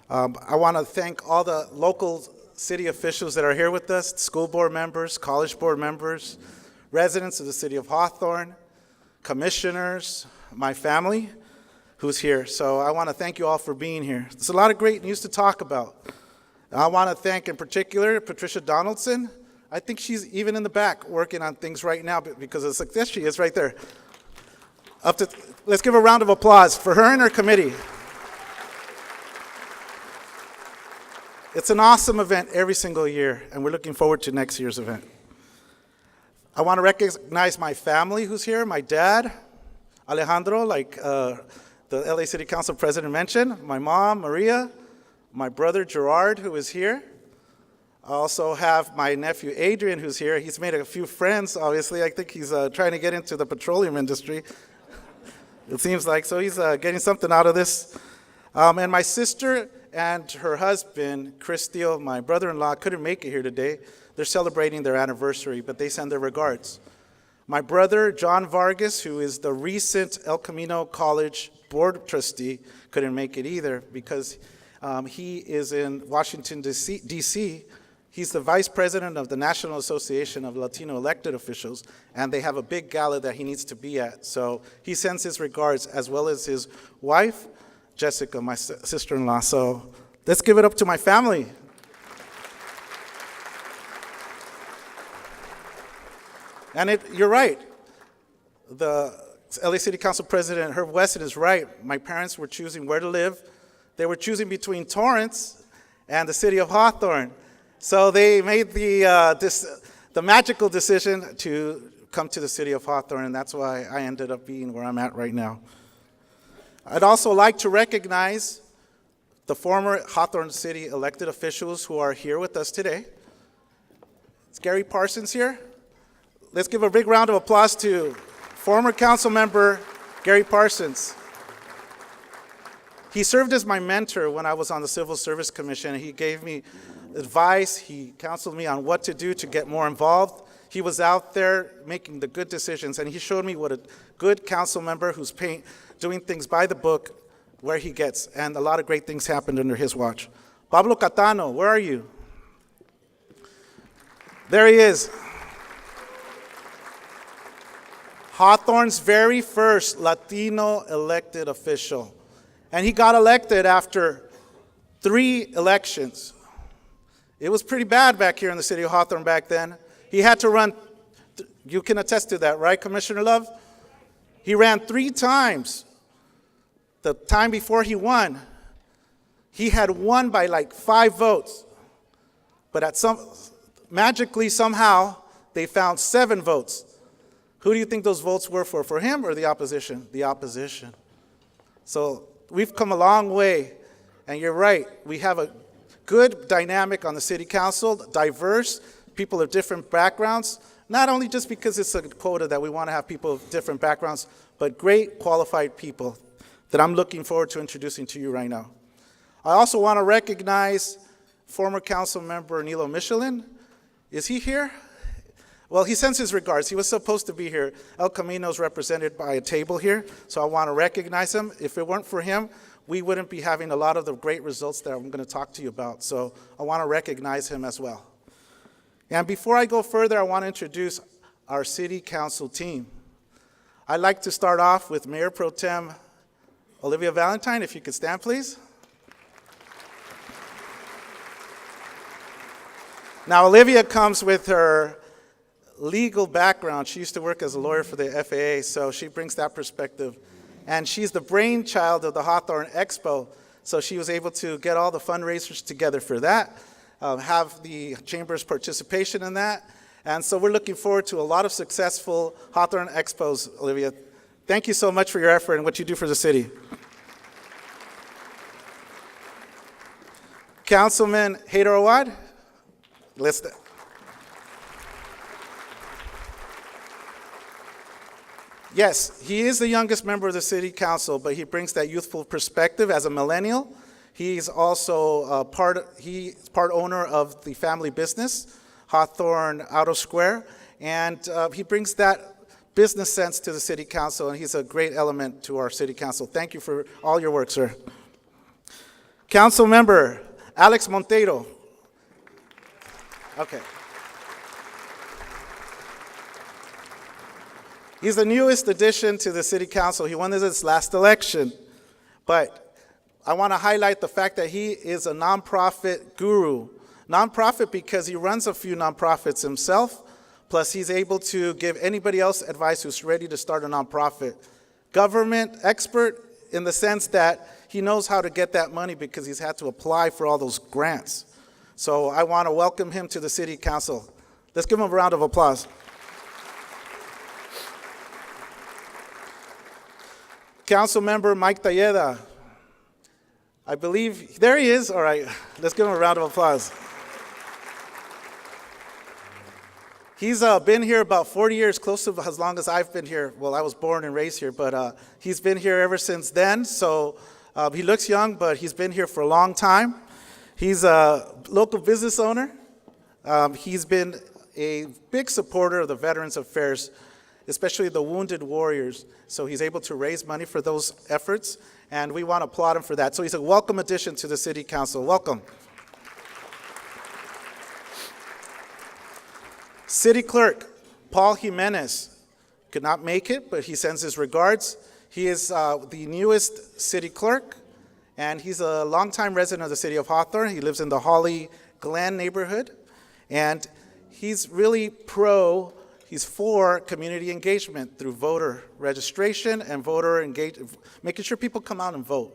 I want to thank all the local city officials that are here with us, school board members, college board members, residents of the city of Hawthorne, commissioners, my family who's here. So I want to thank you all for being here. There's a lot of great news to talk about. I want to thank in particular Patricia Donaldson. I think she's even in the back working on things right now because it's like, there she is right there. Let's give a round of applause for her and her committee. It's an awesome event every single year, and we're looking forward to next year's event. I want to recognize my family who's here, my dad, Alejandro, like the LA City Council President mentioned, my mom, Maria, my brother, Gerard, who is here. I also have my nephew, Adrian, who's here. He's made a few friends, obviously. I think he's trying to get into the petroleum industry. It seems like, so he's getting something out of this. And my sister and her husband, Chris Steele, my brother-in-law, couldn't make it here today. They're celebrating their anniversary, but they send their regards. My brother, John Vargas, who is the recent El Camino College board trustee, couldn't make it either because he is in Washington, D.C. He's the vice president of the National Association of Latino Elected Officials, and they have a big gala that he needs to be at. So he sends his regards, as well as his wife, Jessica, my sister-in-law. So let's give it up to my family. And you're right. The LA City Council President Herb Weston is right. My parents were choosing where to live. They were choosing between Torrance and the city of Hawthorne. So they made the magical decision to come to the city of Hawthorne, and that's why I ended up being where I'm at right now. I'd also like to recognize the former Hawthorne City elected officials who are here with us today. Is Gary Parsons here? Let's give a big round of applause to former council member Gary Parsons. He served as my mentor when I was on the Civil Service Commission. He gave me advice. He counseled me on what to do to get more involved. He was out there making the good decisions, and he showed me what a good council member who's doing things by the book, where he gets, and a lot of great things happened under his watch. Pablo Catano, where are you? There he is. Hawthorne's very first Latino elected official. And he got elected after 3 elections. It was pretty bad back here in the city of Hawthorne back then. He had to run, you can attest to that, right, Commissioner Love? He ran 3 times. The time before he won, he had won by like 5 votes. But magically, somehow, they found 7 votes. Who do you think those votes were for? For him or the opposition? The opposition. So we've come a long way, and you're right. We have a good dynamic on the city council, diverse, people of different backgrounds, not only just because it's a quota that we want to have people of different backgrounds, but great qualified people that I'm looking forward to introducing to you right now. I also want to recognize former council member Nilo Michelin. Is he here? Well, he sends his regards. He was supposed to be here. El Camino is represented by a table here, so I want to recognize him. If it weren't for him, we wouldn't be having a lot of the great results that I'm going to talk to you about. So I want to recognize him as well. And before I go further, I want to introduce our city council team. I'd like to start off with Mayor Pro Tem Olivia Valentine, if you could stand, please. Now, Olivia comes with her legal background. She used to work as a lawyer for the FAA, so she brings that perspective. And she's the brainchild of the Hawthorne Expo, so she was able to get all the fundraisers together for that, have the Chamber's participation in that. And so we're looking forward to a lot of successful Hawthorne Expos, Olivia. Thank you so much for your effort and what you do for the city. Councilman Haider Awad, listen. Yes, he is the youngest member of the city council, but he brings that youthful perspective as a millennial. He's also part owner of the family business, Hawthorne Auto Square, and he brings that business sense to the city council, and he's a great element to our city council. Thank you for all your work, sir. Council member Alex Monteiro. Okay. He's the newest addition to the city council. He won his last election, but I want to highlight the fact that he is a nonprofit guru. Nonprofit because he runs a few nonprofits himself, plus he's able to give anybody else advice who's ready to start a nonprofit. Government expert in the sense that he knows how to get that money because he's had to apply for all those grants. So I want to welcome him to the city council. Let's give him a round of applause. Council member Mike Talleda. I believe, there he is. All right, let's give him a round of applause. He's been here about 40 years, close to as long as I've been here. Well, I was born and raised here, but he's been here ever since then. So he looks young, but he's been here for a long time. He's a local business owner. He's been a big supporter of the Veterans Affairs, especially the wounded warriors. So he's able to raise money for those efforts, and we want to applaud him for that. So he's a welcome addition to the city council. Welcome. City Clerk Paul Jimenez could not make it, but he sends his regards. He is the newest city clerk, and he's a longtime resident of the city of Hawthorne. He lives in the Holly Glen neighborhood, and he's really he's for community engagement through voter registration and voter engagement, making sure people come out and vote,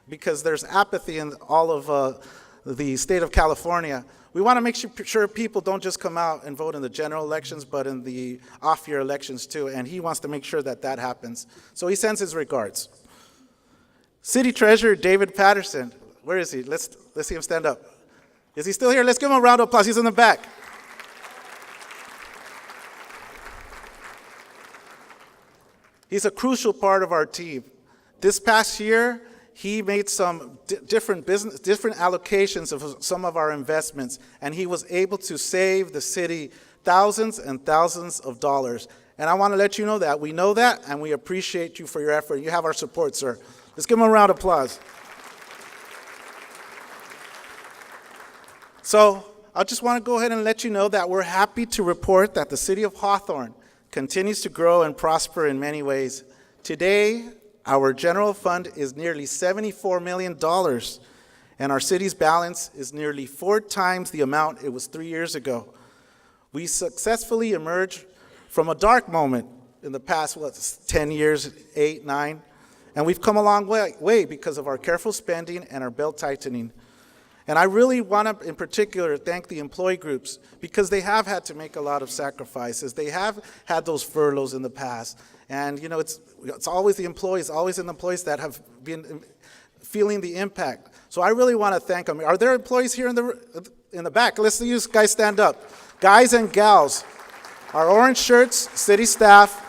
because there's apathy in all of the state of California. We want to make sure people don't just come out and vote in the general elections, but in the off-year elections too, and he wants to make sure that that happens. So he sends his regards. City Treasurer David Patterson, where is he? Let's see him stand up. Is he still here? Let's give him a round of applause. He's in the back. He's a crucial part of our team. This past year, he made some different allocations of some of our investments, and he was able to save the city thousands and thousands of dollars. And I want to let you know that. We know that, and we appreciate you for your effort. You have our support, sir. Let's give him a round of applause. So I just want to go ahead and let you know that we're happy to report that the city of Hawthorne continues to grow and prosper in many ways. Today, our general fund is nearly $74 million, and our city's balance is nearly 4 times the amount it was 3 years ago. We successfully emerged from a dark moment in the past, 10 years, 8, 9, and we've come a long way because of our careful spending and our belt tightening. And I really want to, in particular, thank the employee groups, because they have had to make a lot of sacrifices. They have had those furloughs in the past. And, you know, it's always the employees that have been feeling the impact. So I really want to thank them. Are there employees here in the back? Let's see you guys stand up. Guys and gals, our orange shirts, city staff.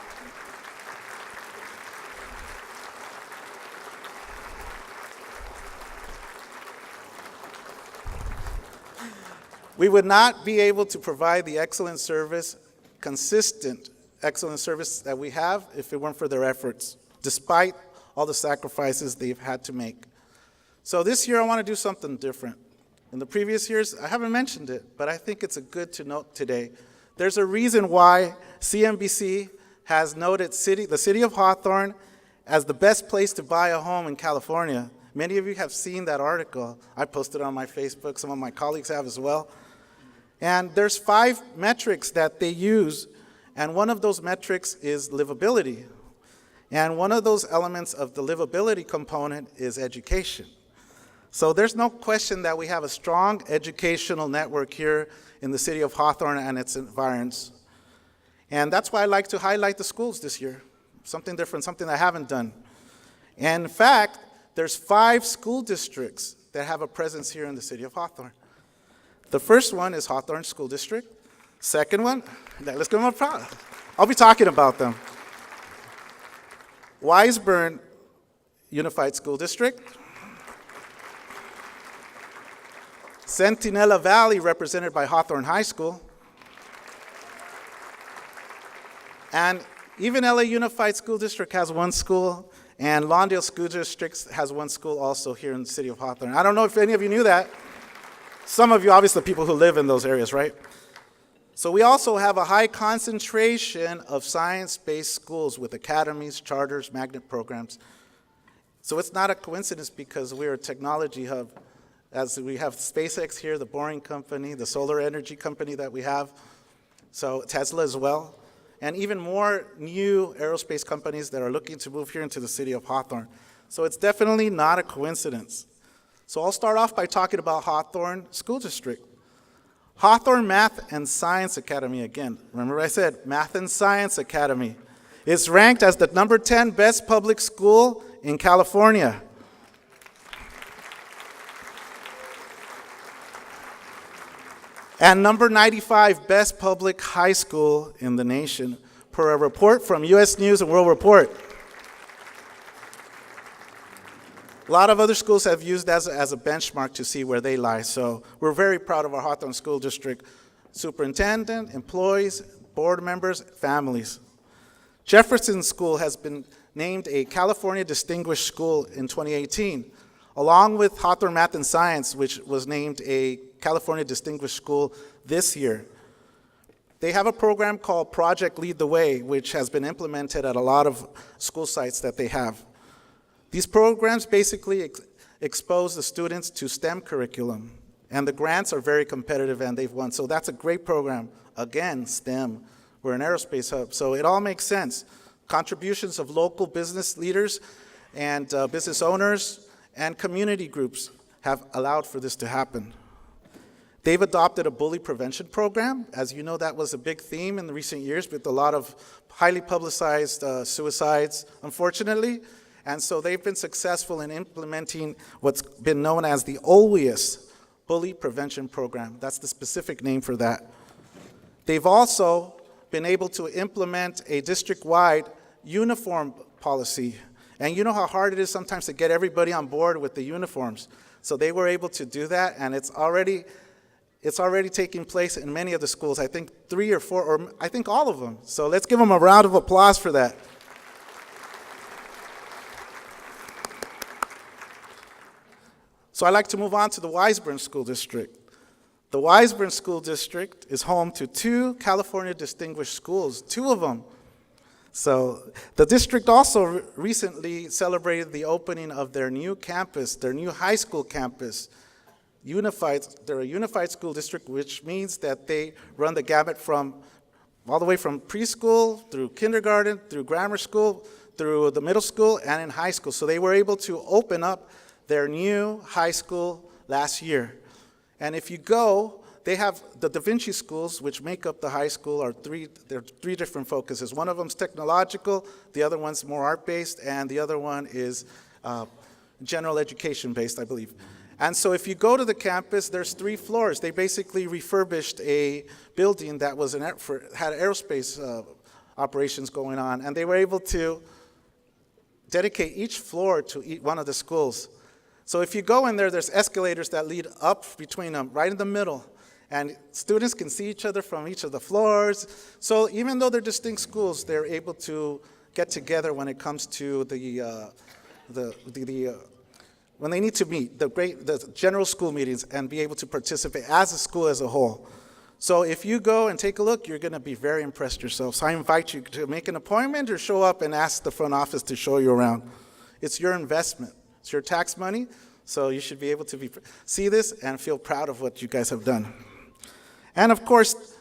We would not be able to provide the excellent service, consistent excellent service that we have if it weren't for their efforts, despite all the sacrifices they've had to make. So this year I want to do something different. In the previous years, I haven't mentioned it, but I think it's good to note today. There's a reason why CNBC has noted the city of Hawthorne as the best place to buy a home in California. Many of you have seen that article. I posted it on my Facebook. Some of my colleagues have as well. And there's 5 metrics that they use, and one of those metrics is livability. And one of those elements of the livability component is education. So there's no question that we have a strong educational network here in the city of Hawthorne and its environs. And that's why I like to highlight the schools this year. Something different, something I haven't done. And in fact, there's 5 school districts that have a presence here in the city of Hawthorne. The first one is Hawthorne School District. Second one, let's give them a applause. I'll be talking about them. Wiseburn Unified School District. Centinela Valley, represented by Hawthorne High School. And even LA Unified School District has one school, and Lawndale School District has one school also here in the city of Hawthorne. I don't know if any of you knew that. Some of you, obviously, people who live in those areas, right? So we also have a high concentration of science-based schools with academies, charters, magnet programs. So it's not a coincidence because we're a technology hub, as we have SpaceX here, the Boring Company, the solar energy company that we have, so Tesla as well, and even more new aerospace companies that are looking to move here into the city of Hawthorne. So it's definitely not a coincidence. So I'll start off by talking about Hawthorne School District. Hawthorne Math and Science Academy, again, remember I said Math and Science Academy, is ranked as the number 10 best public school in California. And number 95 best public high school in the nation, per a report from U.S. News and World Report. A lot of other schools have used that as a benchmark to see where they lie, so we're very proud of our Hawthorne School District superintendent, employees, board members, families. Jefferson School has been named a California Distinguished School in 2018, along with Hawthorne Math and Science, which was named a California Distinguished School this year. They have a program called Project Lead the Way, which has been implemented at a lot of school sites that they have. These programs basically expose the students to STEM curriculum, and the grants are very competitive and they've won. So that's a great program. Again, STEM. We're an aerospace hub, so it all makes sense. Contributions of local business leaders and business owners and community groups have allowed for this to happen. They've adopted a bully prevention program. As you know, that was a big theme in the recent years with a lot of highly publicized suicides, unfortunately. And so they've been successful in implementing what's been known as the OLEUS Bully Prevention Program. That's the specific name for that. They've also been able to implement a district-wide uniform policy. And you know how hard it is sometimes to get everybody on board with the uniforms. So they were able to do that, and it's already taking place in many of the schools. I think 3 or 4, or I think all of them. So let's give them a round of applause for that. So I'd like to move on to the Wiseburn School District. The Wiseburn School District is home to 2 California Distinguished Schools, 2 of them. So the district also recently celebrated the opening of their new campus, their new high school campus. They're a unified school district, which means that they run the gamut from all the way from preschool through kindergarten, through grammar school, through the middle school, and in high school. So they were able to open up their new high school last year. And if you go, they have the Da Vinci schools, which make up the high school, there are 3 different focuses. One of them is technological, the other one's more art-based, and the other one is general education-based, I believe. And so if you go to the campus, there's 3 floors. They basically refurbished a building that was had aerospace operations going on, and they were able to dedicate each floor to one of the schools. So if you go in there, there's escalators that lead up between them, right in the middle. And students can see each other from each of the floors. So even though they're distinct schools, they're able to get together when it comes to when they need to meet, the general school meetings, and be able to participate as a school as a whole. So if you go and take a look, you're going to be very impressed yourself. So I invite you to make an appointment or show up and ask the front office to show you around. It's your investment. It's your tax money, so you should be able to see this and feel proud of what you guys have done. And of course,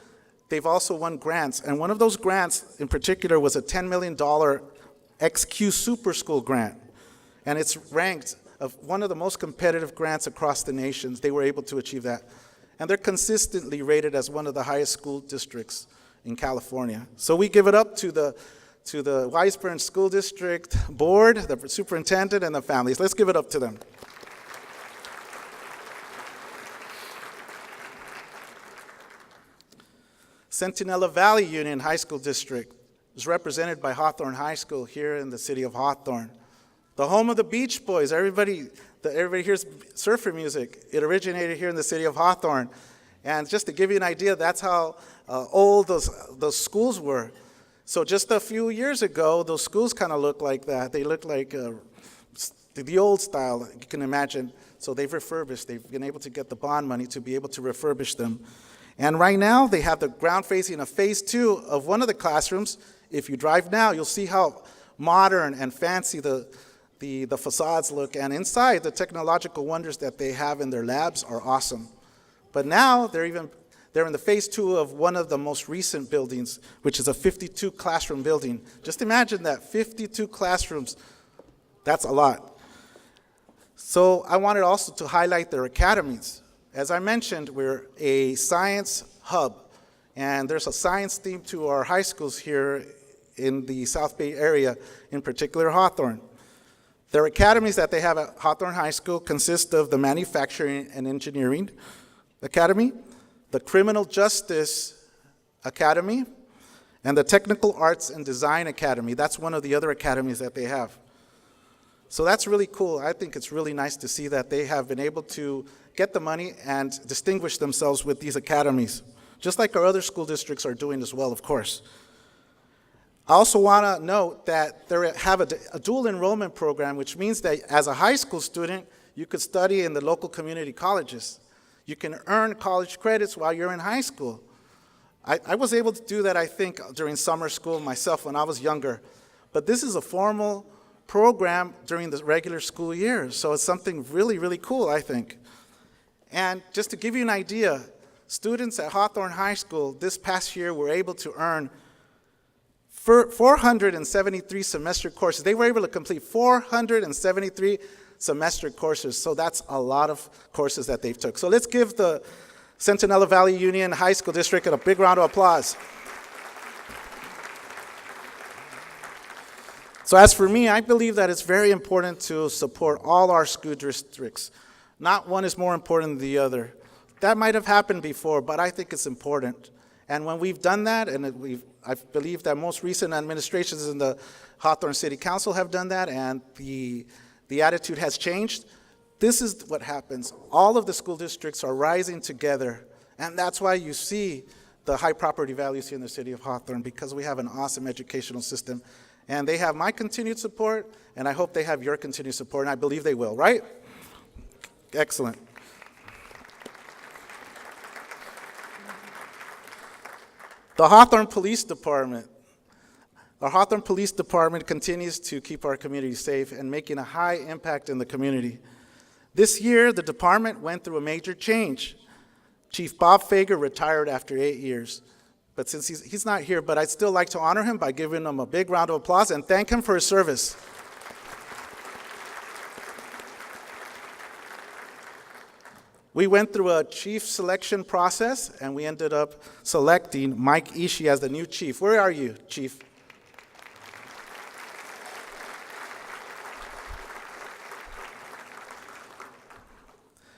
they've also won grants, and one of those grants in particular was a $10 million XQ Super School grant, and it's ranked of one of the most competitive grants across the nation. They were able to achieve that, and they're consistently rated as one of the highest school districts in California. So we give it up to the Wiseburn School District Board, the superintendent, and the families. Let's give it up to them. Centinela Valley Union High School District is represented by Hawthorne High School here in the city of Hawthorne. The home of the Beach Boys. Everybody hears surfer music. It originated here in the city of Hawthorne. And just to give you an idea, that's how old those schools were. So just a few years ago, those schools kind of looked like that. They looked like the old style, you can imagine. So they've refurbished. They've been able to get the bond money to be able to refurbish them. And right now, they have the ground facing of phase 2 of one of the classrooms. If you drive now, you'll see how modern and fancy the facades look. And inside, the technological wonders that they have in their labs are awesome. But now, they're in the phase 2 of one of the most recent buildings, which is a 52 classroom building. Just imagine that, 52 classrooms. That's a lot. So I wanted also to highlight their academies. As I mentioned, we're a science hub, and there's a science theme to our high schools here in the South Bay area, in particular Hawthorne. Their academies that they have at Hawthorne High School consist of the Manufacturing and Engineering Academy, the Criminal Justice Academy, and the Technical Arts and Design Academy. That's one of the other academies that they have. So that's really cool. I think it's really nice to see that they have been able to get the money and distinguish themselves with these academies, just like our other school districts are doing as well, of course. I also want to note that they have a dual enrollment program, which means that as a high school student, you could study in the local community colleges. You can earn college credits while you're in high school. I was able to do that, I think, during summer school myself when I was younger. But this is a formal program during the regular school year, so it's something really, really cool, I think. And just to give you an idea, students at Hawthorne High School this past year were able to earn 473 semester courses. They were able to complete 473 semester courses, so that's a lot of courses that they've took. So let's give the Centinela Valley Union High School District a big round of applause. So as for me, I believe that it's very important to support all our school districts. Not one is more important than the other. That might have happened before, but I think it's important. And when we've done that, and I believe that most recent administrations in the Hawthorne City Council have done that, and the attitude has changed, this is what happens. All of the school districts are rising together, and that's why you see the high property values here in the city of Hawthorne, because we have an awesome educational system. And they have my continued support, and I hope they have your continued support, and I believe they will, right? Excellent. The Hawthorne Police Department. Our Hawthorne Police Department continues to keep our community safe and making a high impact in the community. This year, the department went through a major change. Chief Bob Fager retired after 8 years. But since he's not here, but I'd still like to honor him by giving him a big round of applause and thank him for his service. We went through a chief selection process, and we ended up selecting Mike Ishii as the new chief. Where are you, Chief?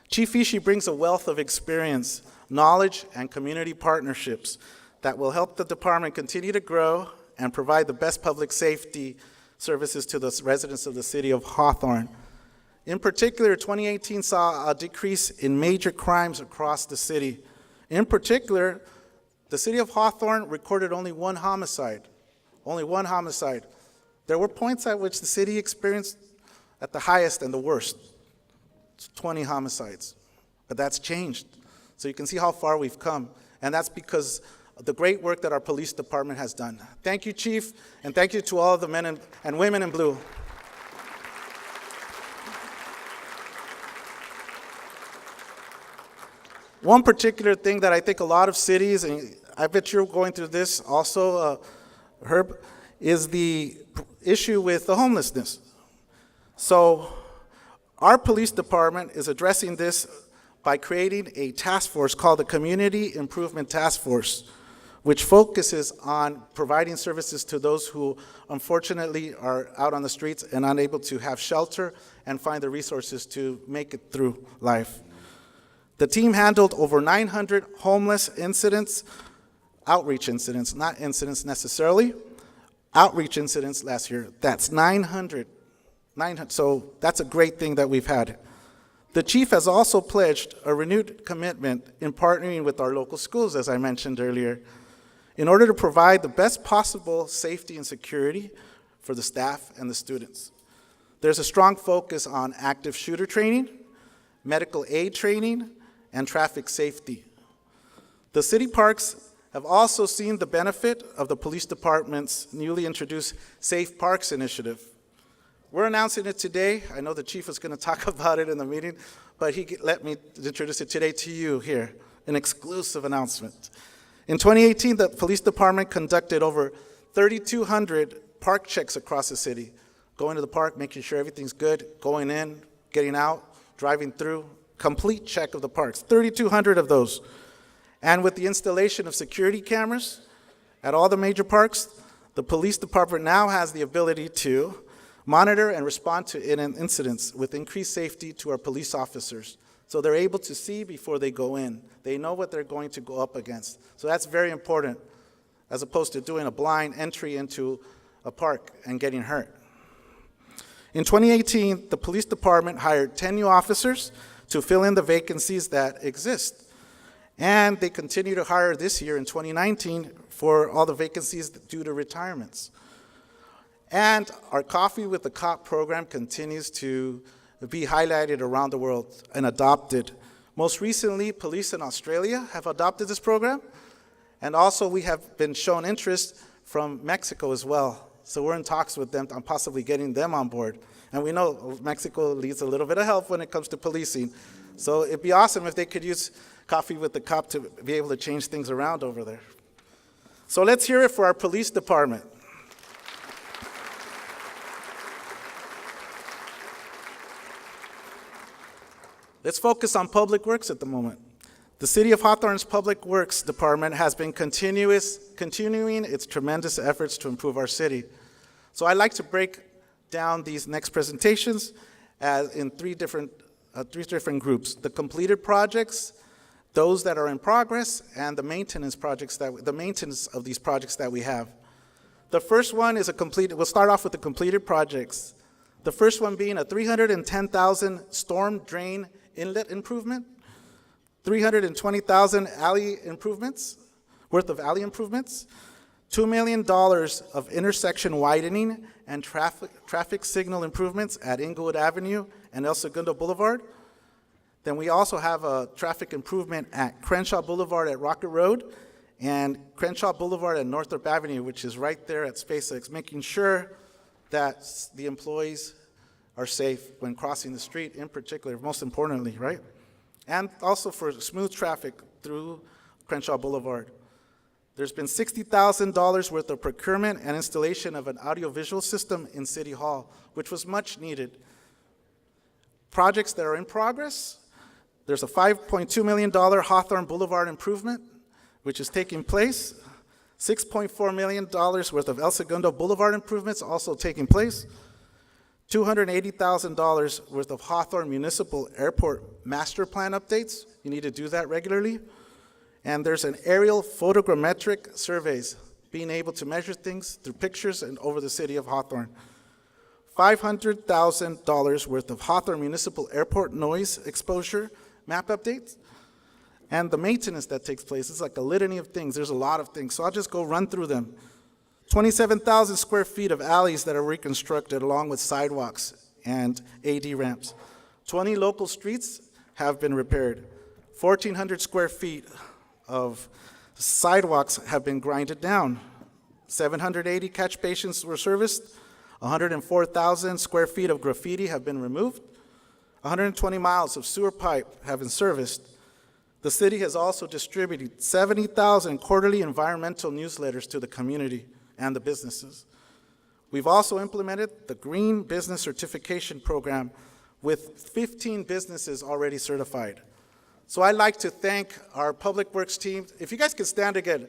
Chief Ishii brings a wealth of experience, knowledge, and community partnerships that will help the department continue to grow and provide the best public safety services to the residents of the city of Hawthorne. In particular, 2018 saw a decrease in major crimes across the city. In particular, the city of Hawthorne recorded only one homicide. Only one homicide. There were points at which the city experienced at the highest and the worst, 20 homicides. But that's changed. So you can see how far we've come. And that's because of the great work that our police department has done. Thank you, Chief, and thank you to all of the men and women in blue. One particular thing that I think a lot of cities, and I bet you're going through this also, Herb, is the issue with the homelessness. So our police department is addressing this by creating a task force called the Community Improvement Task Force, which focuses on providing services to those who unfortunately are out on the streets and unable to have shelter and find the resources to make it through life. The team handled over 900 homeless incidents, outreach incidents, not incidents necessarily, outreach incidents last year. That's 900. So that's a great thing that we've had. The chief has also pledged a renewed commitment in partnering with our local schools, as I mentioned earlier, in order to provide the best possible safety and security for the staff and the students. There's a strong focus on active shooter training, medical aid training, and traffic safety. The city parks have also seen the benefit of the police department's newly introduced Safe Parks initiative. We're announcing it today. I know the chief was going to talk about it in the meeting, but he let me introduce it today to you here, an exclusive announcement. In 2018, the police department conducted over 3,200 park checks across the city, going to the park, making sure everything's good, going in, getting out, driving through, complete check of the parks, 3,200 of those. And with the installation of security cameras at all the major parks, the police department now has the ability to monitor and respond to incidents with increased safety to our police officers. So they're able to see before they go in. They know what they're going to go up against. So that's very important, as opposed to doing a blind entry into a park and getting hurt. In 2018, the police department hired 10 new officers to fill in the vacancies that exist. And they continue to hire this year in 2019 for all the vacancies due to retirements. And our Coffee with the Cop program continues to be highlighted around the world and adopted. Most recently, police in Australia have adopted this program. And also we have been shown interest from Mexico as well. So we're in talks with them on possibly getting them on board. And we know Mexico needs a little bit of help when it comes to policing. So it'd be awesome if they could use Coffee with the Cop to be able to change things around over there. So let's hear it for our police department. Let's focus on public works at the moment. The City of Hawthorne's Public Works Department has been continuing its tremendous efforts to improve our city. So I'd like to break down these next presentations in three different groups: the completed projects, those that are in progress, and the maintenance of these projects that we have. The first one is we'll start off with the completed projects. The first one being a $310,000 storm drain inlet improvement, $320,000 alley improvements, worth of alley improvements, $2 million of intersection widening and traffic signal improvements at Inglewood Avenue and El Segundo Boulevard. Then we also have a traffic improvement at Crenshaw Boulevard at Rocket Road and Crenshaw Boulevard at Northrop Avenue, which is right there at SpaceX, making sure that the employees are safe when crossing the street in particular, most importantly, right? And also for smooth traffic through Crenshaw Boulevard. There's been $60,000 worth of procurement and installation of an audiovisual system in City Hall, which was much needed. Projects that are in progress: there's a $5.2 million Hawthorne Boulevard improvement, which is taking place. $6.4 million worth of El Segundo Boulevard improvements also taking place. $280,000 worth of Hawthorne Municipal Airport Master Plan updates. You need to do that regularly. And there's an aerial photogrammetric surveys, being able to measure things through pictures and over the city of Hawthorne. $500,000 worth of Hawthorne Municipal Airport noise exposure map updates. And the maintenance that takes place is like a litany of things. There's a lot of things, so I'll just go run through them. 27,000 square feet of alleys that are reconstructed along with sidewalks and AD ramps. 20 local streets have been repaired. 1,400 square feet of sidewalks have been grinded down. 780 catch basins were serviced. 104,000 square feet of graffiti have been removed. 120 miles of sewer pipe have been serviced. The city has also distributed 70,000 quarterly environmental newsletters to the community and the businesses. We've also implemented the Green Business Certification Program with 15 businesses already certified. So I'd like to thank our Public Works team. If you guys could stand again,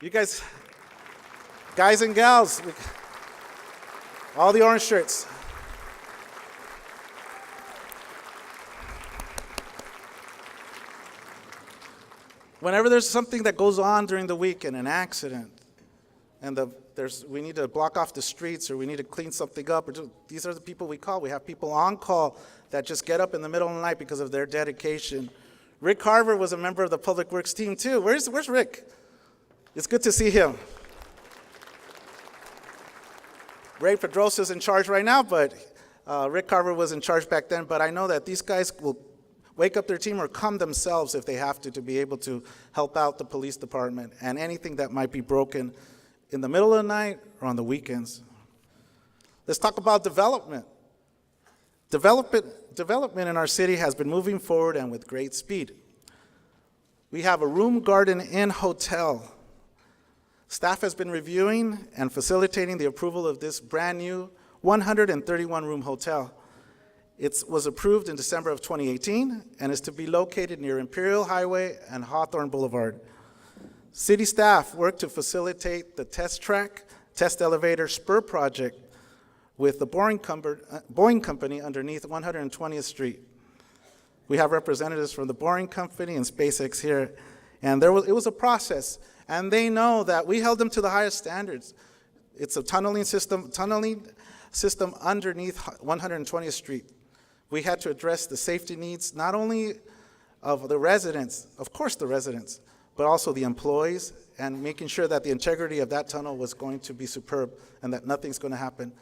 you guys and gals, all the orange shirts. Whenever there's something that goes on during the week and an accident, and we need to block off the streets, or we need to clean something up. These are the people we call. We have people on call that just get up in the middle of the night because of their dedication. Rick Carver was a member of the Public Works team too. Where's Rick? It's good to see him. Ray Pedrosa is in charge right now, but Rick Carver was in charge back then. But I know that these guys will wake up their team or come themselves if they have to be able to help out the police department and anything that might be broken in the middle of the night or on the weekends. Let's talk about development. Development in our city has been moving forward and with great speed. We have a Room Garden Inn hotel. Staff has been reviewing and facilitating the approval of this brand new 131-room hotel. It was approved in December of 2018 and is to be located near Imperial Highway and Hawthorne Boulevard. City staff worked to facilitate the test track, test elevator spur project with the Boeing Company underneath 120th Street. We have representatives from the Boeing Company and SpaceX here, and it was a process, and they know that we held them to the highest standards. It's a tunneling system underneath 120th Street. We had to address the safety needs, not only of the residents, of course the residents, but also the employees, and making sure that the integrity of that tunnel was going to be superb and that nothing's going to happen.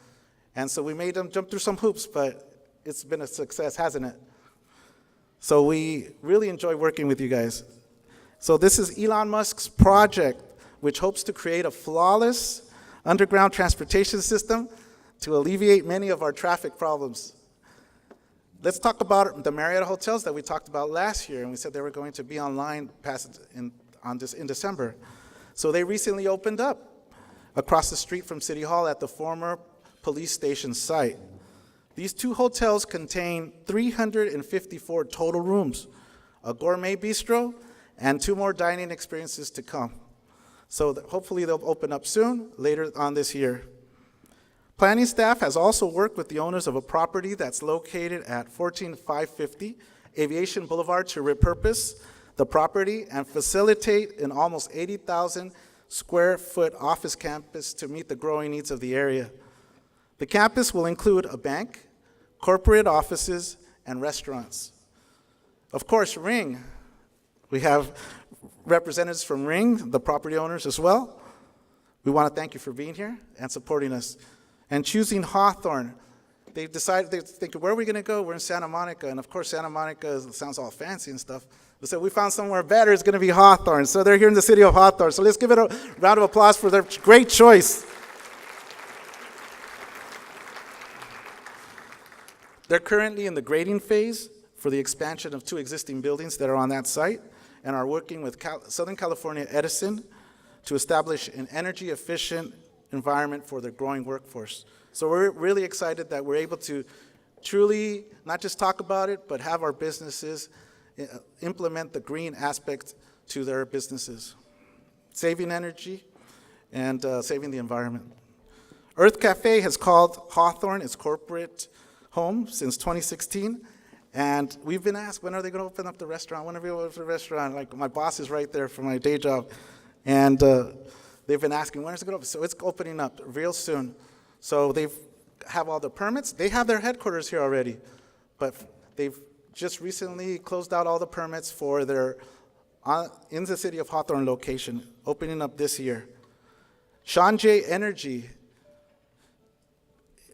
And so we made them jump through some hoops, but it's been a success, hasn't it? So we really enjoy working with you guys. So this is Elon Musk's project, which hopes to create a flawless underground transportation system to alleviate many of our traffic problems. Let's talk about the Marriott hotels that we talked about last year, and we said they were going to be online in December. So they recently opened up across the street from City Hall at the former police station site. These two hotels contain 354 total rooms, a gourmet bistro, and 2 more dining experiences to come. So hopefully they'll open up soon, later on this year. Planning staff has also worked with the owners of a property that's located at 14550 Aviation Boulevard to repurpose the property and facilitate an almost 80,000 square foot office campus to meet the growing needs of the area. The campus will include a bank, corporate offices, and restaurants. Of course, Ring. We have representatives from Ring, the property owners as well. We want to thank you for being here and supporting us. And choosing Hawthorne, they think, where are we going to go? We're in Santa Monica, and of course Santa Monica sounds all fancy and stuff. They said, we found somewhere better, it's going to be Hawthorne. So they're here in the city of Hawthorne. So let's give it a round of applause for their great choice. They're currently in the grading phase for the expansion of 2 existing buildings that are on that site, and are working with Southern California Edison to establish an energy-efficient environment for their growing workforce. So we're really excited that we're able to truly not just talk about it, but have our businesses implement the green aspect to their businesses, saving energy and saving the environment. Earth Cafe has called Hawthorne its corporate home since 2016, and we've been asked, when are they going to open up the restaurant? When are we going to open up the restaurant? Like, my boss is right there for my day job, and they've been asking, when is it going to open? So it's opening up real soon. So they have all the permits. They have their headquarters here already, but they've just recently closed out all the permits for their in the city of Hawthorne location, opening up this year. Sean J. Energy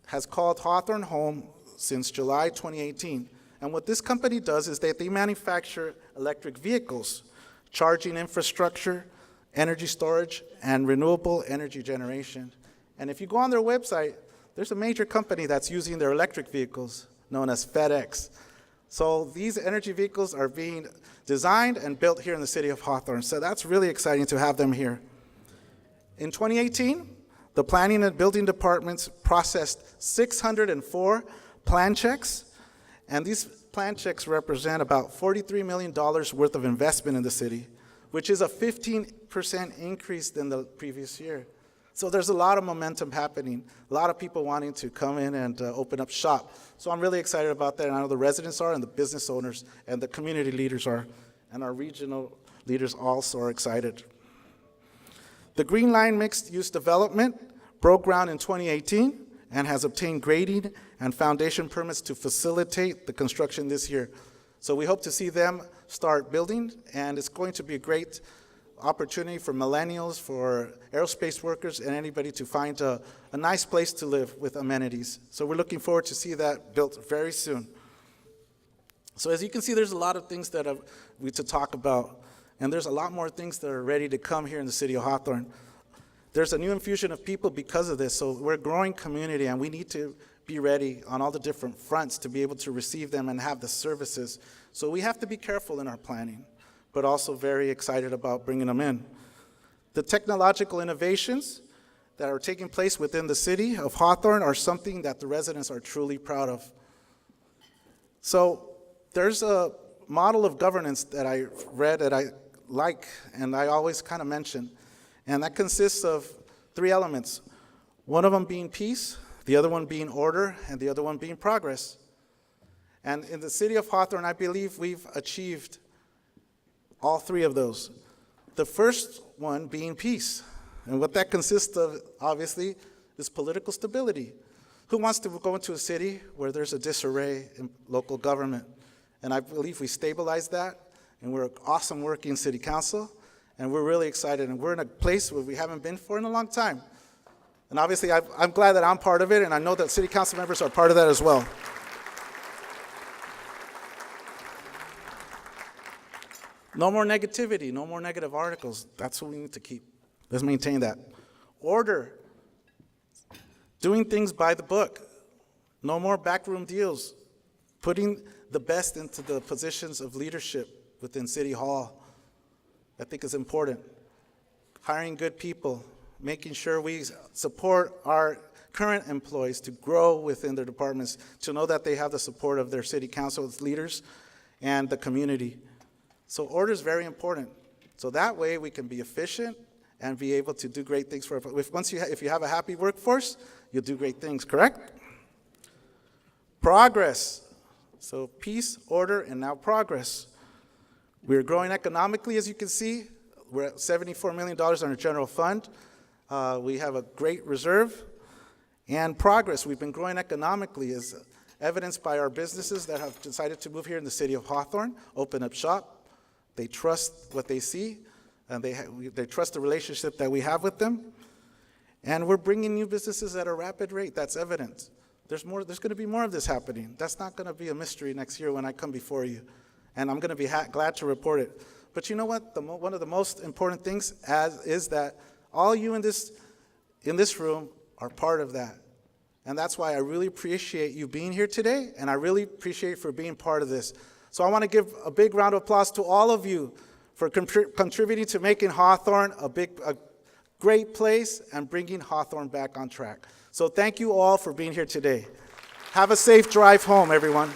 has called Hawthorne home since July 2018. And what this company does is that they manufacture electric vehicles, charging infrastructure, energy storage, and renewable energy generation. And if you go on their website, there's a major company that's using their electric vehicles, known as FedEx. So these energy vehicles are being designed and built here in the city of Hawthorne. So that's really exciting to have them here. In 2018, the planning and building departments processed 604 plan checks, and these plan checks represent about $43 million worth of investment in the city, which is a 15% increase than the previous year. So there's a lot of momentum happening, a lot of people wanting to come in and open up shop. So I'm really excited about that, and I know the residents are, and the business owners, and the community leaders are, and our regional leaders also are excited. The Green Line Mixed Use Development broke ground in 2018 and has obtained grading and foundation permits to facilitate the construction this year. So we hope to see them start building, and it's going to be a great opportunity for millennials, for aerospace workers, and anybody to find a nice place to live with amenities. So we're looking forward to see that built very soon. So as you can see, there's a lot of things that we to talk about, and there's a lot more things that are ready to come here in the city of Hawthorne. There's a new infusion of people because of this, so we're a growing community, and we need to be ready on all the different fronts to be able to receive them and have the services. So we have to be careful in our planning, but also very excited about bringing them in. The technological innovations that are taking place within the city of Hawthorne are something that the residents are truly proud of. So there's a model of governance that I read that I like, and I always kind of mention, and that consists of 3 elements. One of them being peace, the other one being order, and the other one being progress. And in the city of Hawthorne, I believe we've achieved all 3 of those. The first one being peace. And what that consists of, obviously, is political stability. Who wants to go into a city where there's a disarray in local government? And I believe we stabilized that, and we're an awesome working city council, and we're really excited, and we're in a place where we haven't been for in a long time. And obviously, I'm glad that I'm part of it, and I know that city council members are part of that as well. No more negativity, no more negative articles. That's what we need to keep. Let's maintain that. Order. Doing things by the book. No more backroom deals. Putting the best into the positions of leadership within City Hall, I think is important. Hiring good people. Making sure we support our current employees to grow within their departments, to know that they have the support of their city council leaders and the community. So order is very important. So that way we can be efficient and be able to do great things for everyone. If you have a happy workforce, you'll do great things, correct? Progress. So peace, order, and now progress. We're growing economically, as you can see. We're at $74 million on our general fund. We have a great reserve. And progress, we've been growing economically, as evidenced by our businesses that have decided to move here in the city of Hawthorne, open up shop. They trust what they see, and they trust the relationship that we have with them. And we're bringing new businesses at a rapid rate. That's evident. There's going to be more of this happening. That's not going to be a mystery next year when I come before you. And I'm going to be glad to report it. But you know what? One of the most important things is that all you in this room are part of that. And that's why I really appreciate you being here today, and I really appreciate you for being part of this. So I want to give a big round of applause to all of you for contributing to making Hawthorne a great place and bringing Hawthorne back on track. So thank you all for being here today. Have a safe drive home, everyone.